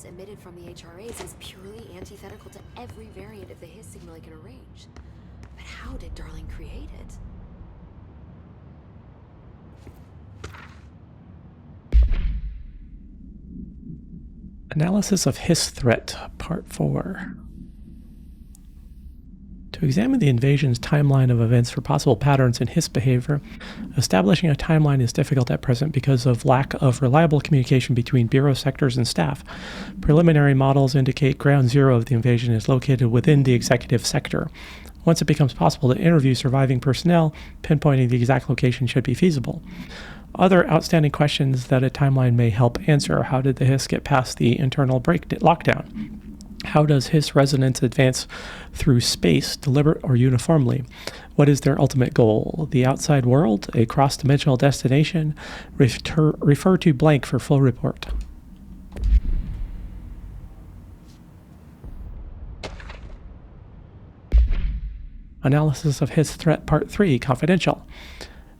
emitted from the HRAs is purely antithetical to every variant of the Hiss signal it can arrange. But how did Darling create it? Analysis of Hiss Threat, Part 4. To examine the invasion's timeline of events for possible patterns in Hiss behavior, establishing a timeline is difficult at present because of lack of reliable communication between Bureau sectors and staff. Preliminary models indicate ground zero of the invasion is located within the executive sector. Once it becomes possible to interview surviving personnel, pinpointing the exact location should be feasible. Other outstanding questions that a timeline may help answer are: how did the Hiss get past the internal lockdown? How does Hiss resonance advance through space, deliberate or uniformly? What is their ultimate goal? The outside world? A cross-dimensional destination? Refer to blank for full report. Analysis of Hiss Threat Part 3, Confidential.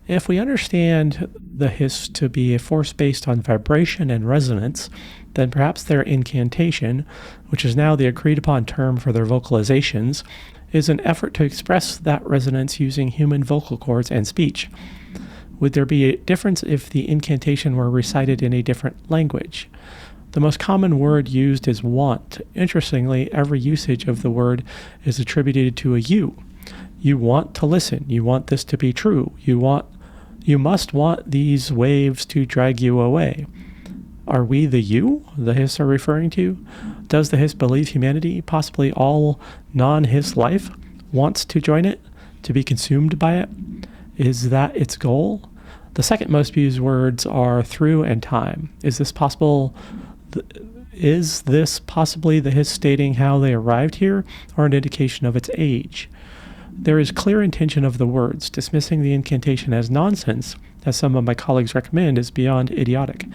If we understand the Hiss to be a force based on vibration and resonance, then perhaps their incantation, which is now the agreed upon term for their vocalizations, is an effort to express that resonance using human vocal cords and speech. Would there be a difference if the incantation were recited in a different language? The most common word used is want. Interestingly, every usage of the word is attributed to a you. You want to listen. You want this to be true. You must want these waves to drag you away. Are we the you the Hiss are referring to? Does the Hiss believe humanity, possibly all non-Hiss life? wants to join it, to be consumed by it? Is that its goal? The second most used words are through and time. Is this possible? Is this possibly the Hiss stating how they arrived here, or an indication of its age? There is clear intention of the words. Dismissing the incantation as nonsense, as some of my colleagues recommend, is beyond idiotic.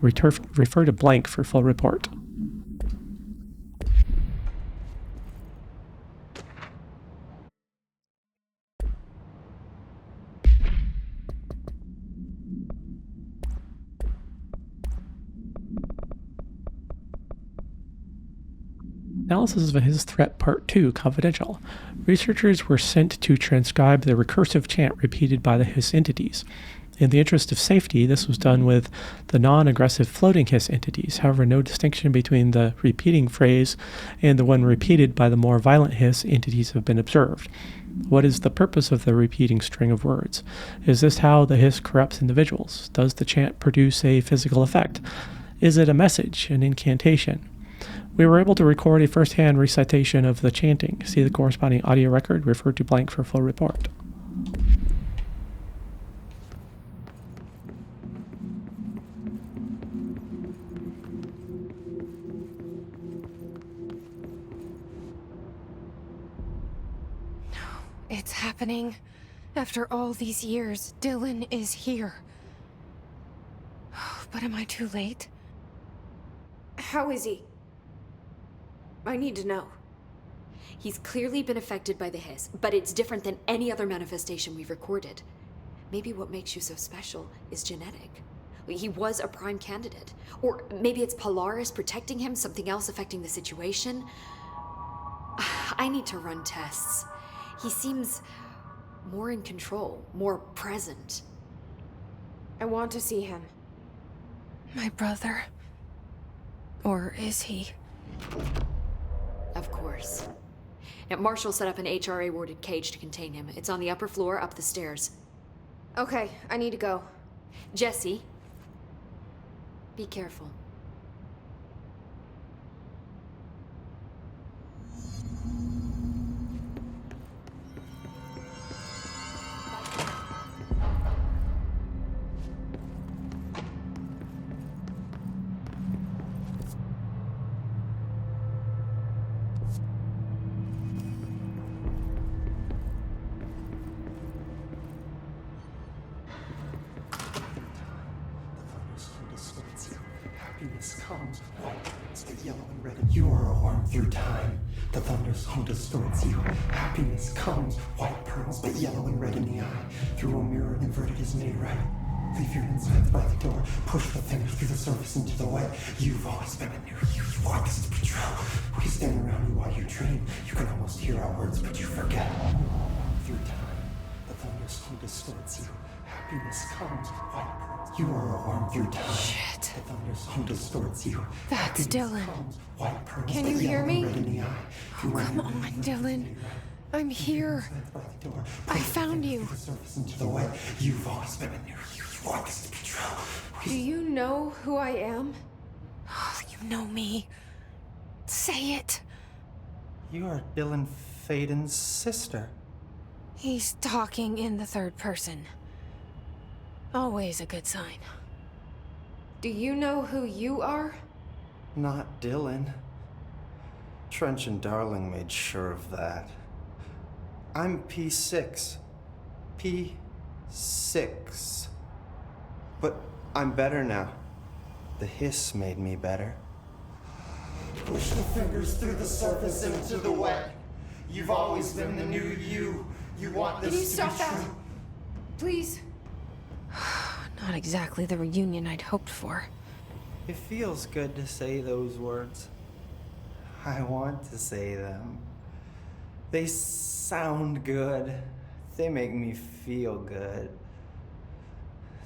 Refer to blank for full report. Analysis of his threat part 2, confidential. Researchers were sent to transcribe the recursive chant repeated by the Hiss entities. In the interest of safety, this was done with the non-aggressive floating Hiss entities. However, no distinction between the repeating phrase and the one repeated by the more violent Hiss entities have been observed. What is the purpose of the repeating string of words? Is this how the Hiss corrupts individuals? Does the chant produce a physical effect? Is it a message, an incantation? We were able to record a first-hand recitation of the chanting. See the corresponding audio record, refer to blank for full report. It's happening. After all these years, Dylan is here. But am I too late? How is he? I need to know. He's clearly been affected by the Hiss, but it's different than any other manifestation we've recorded. Maybe what makes you so special is genetic. He was a prime candidate. Or maybe it's Polaris protecting him, something else affecting the situation. I need to run tests. He seems more in control, more present. I want to see him. My brother. Or is he? Of course. Now, Marshall set up an HRA-warded cage to contain him. It's on the upper floor, up the stairs. Okay, I need to go. Jesse, be careful. Comes white, the yellow and red, and you are a worm through time. The thunderstorm distorts you. Happiness comes, white pearls, but yellow and red in the eye. Through a mirror, inverted is made right. Leave your insides by the door. Push the fingers through the surface into the wet. You've always been a new you. You want this to be true. We stand around you while you dream. You can almost hear our words, but you forget. Through time, the thunderstorm distorts you. Happiness comes, white pearls. You are a worm through time. Shit. The thunderstorm distorts you. That's Dylan. Comes, white pearls, Can you hear me? Oh, come on, Dylan. I'm here. I found you. Into the way. You've always been in there. You want this to be true. Do you know who I am? You know me. Say it. You are Dylan Faden's sister. He's talking in the third person. Always a good sign. Do you know who you are? Not Dylan. Trench and Darling made sure of that. I'm P6. P6. But I'm better now. The Hiss made me better. Push the fingers through the surface into the wet. You've always been the new you. You want this Can you to stop be that? true. Please. Not exactly the reunion I'd hoped for. It feels good to say those words. I want to say them. They sound good. They make me feel good.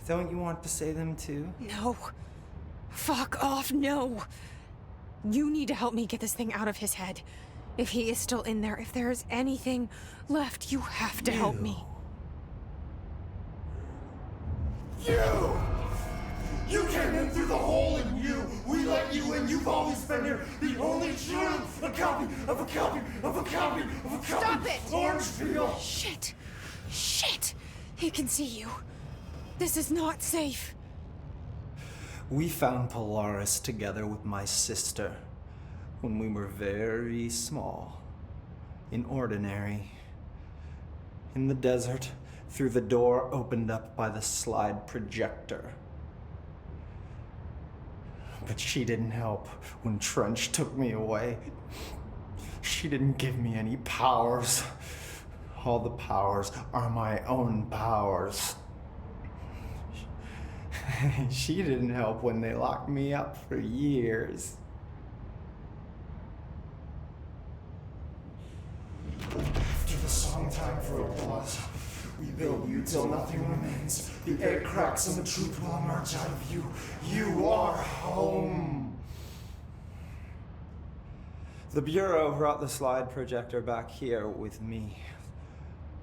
Don't you want to say them too? No. Fuck off, no. You need to help me get this thing out of his head. If he is still in there, if there is anything left, you have to help me. You! You came in through the hole in you! We let you in, you You've always been here, the only truth. A copy of a copy of a copy of a copy. Stop it! Orange peel. Shit! Shit! He can see you. This is not safe. We found Polaris together with my sister when we were very small, in Ordinary, in the desert, through the door opened up by the slide projector. But she didn't help when Trench took me away. She didn't give me any powers. All the powers are my own powers. She didn't help when they locked me up for years. After the song time for applause, we build you till nothing remains. The egg cracks and the truth will emerge out of you. You are home. The Bureau brought the slide projector back here with me.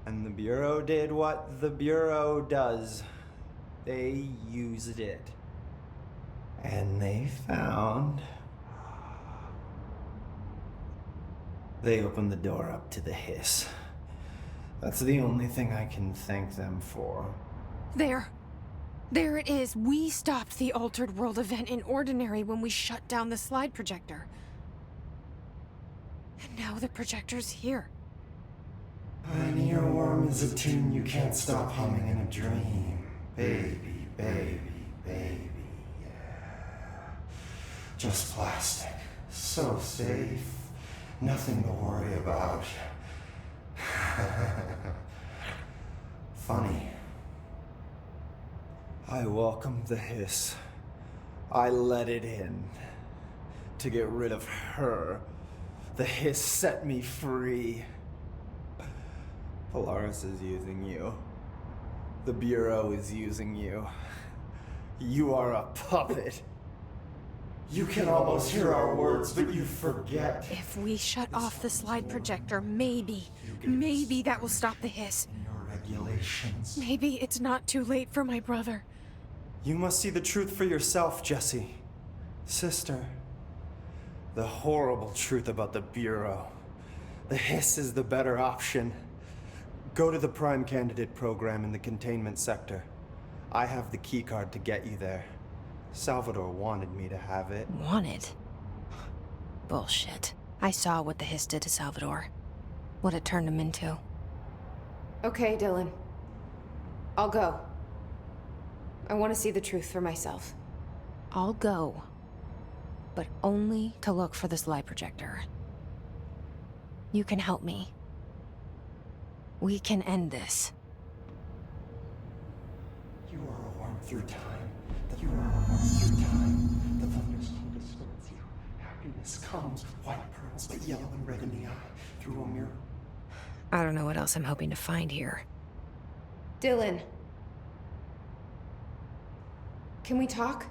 And the Bureau did what the Bureau does. They used it. And they found... They opened the door up to the hiss. That's the only thing I can thank them for. There. There it is. We stopped the Altered World event in Ordinary when we shut down the slide projector. And now the projector's here. An earworm is a tune you can't stop humming in a dream. Baby, baby, baby, yeah. Just plastic. So safe. Nothing to worry about. Funny. I welcomed the hiss. I let it in. To get rid of her. The hiss set me free. Polaris is using you. The Bureau is using you. You are a puppet. You can almost hear our words, but you forget. If we shut off the slide projector, maybe that will stop the hiss. Your regulations. Maybe it's not too late for my brother. You must see the truth for yourself, Jesse. Sister. The horrible truth about the Bureau. The hiss is the better option. Go to the Prime Candidate program in the containment sector. I have the keycard to get you there. Salvador wanted me to have it. Wanted? Bullshit. I saw what the hiss did to Salvador. What it turned him into. Okay, Dylan. I'll go. I want to see the truth for myself. I'll go. But only to look for the slide projector. You can help me. We can end this. You are a worm through time. You are a worm through time. The thunderstorm distorts you. Happiness comes, white pearls, but yellow and red in the eye, through a mirror. I don't know what else I'm hoping to find here. Dylan. Can we talk?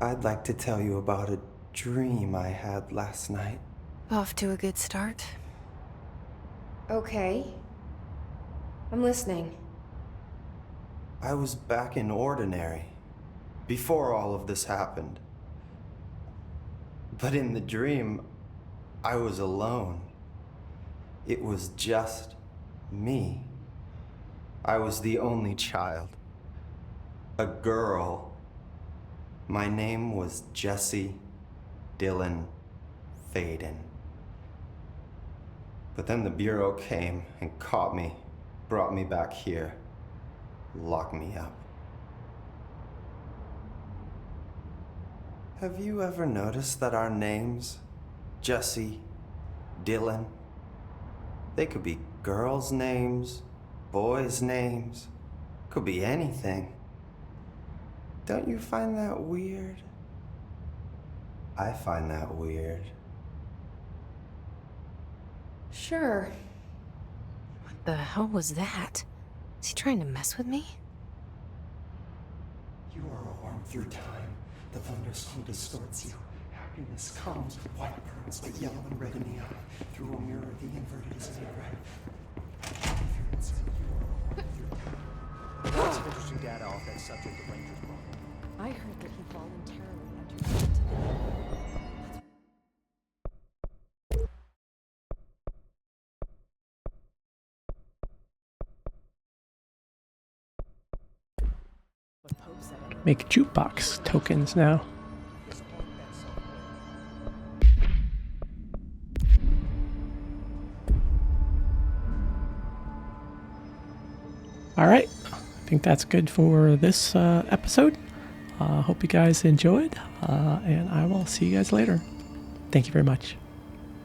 I'd like to tell you about a dream I had last night. Off to a good start. Okay. I'm listening. I was back in Ordinary, before all of this happened. But in the dream, I was alone. It was just me. I was the only child. A girl. My name was Jesse Dylan Faden. But then the Bureau came and caught me, brought me back here. Lock me up. Have you ever noticed that our names, Jesse, Dylan, they could be girls' names, boys' names, could be anything. Don't you find that weird? I find that weird. Sure. What the hell was that? Is he trying to mess with me? You are a worm through time. The thunderstorm distorts you. Happiness comes, white pearls, but yellow and red in the eye. Through a mirror, the inverted is in red. If you're inside, you are a worm through time. Lots of interesting data off that subject the Rangers brought. I heard that he voluntarily Make jukebox tokens now. All right, I think that's good for this episode. Hope you guys enjoyed, and I will see you guys later. Thank you very much.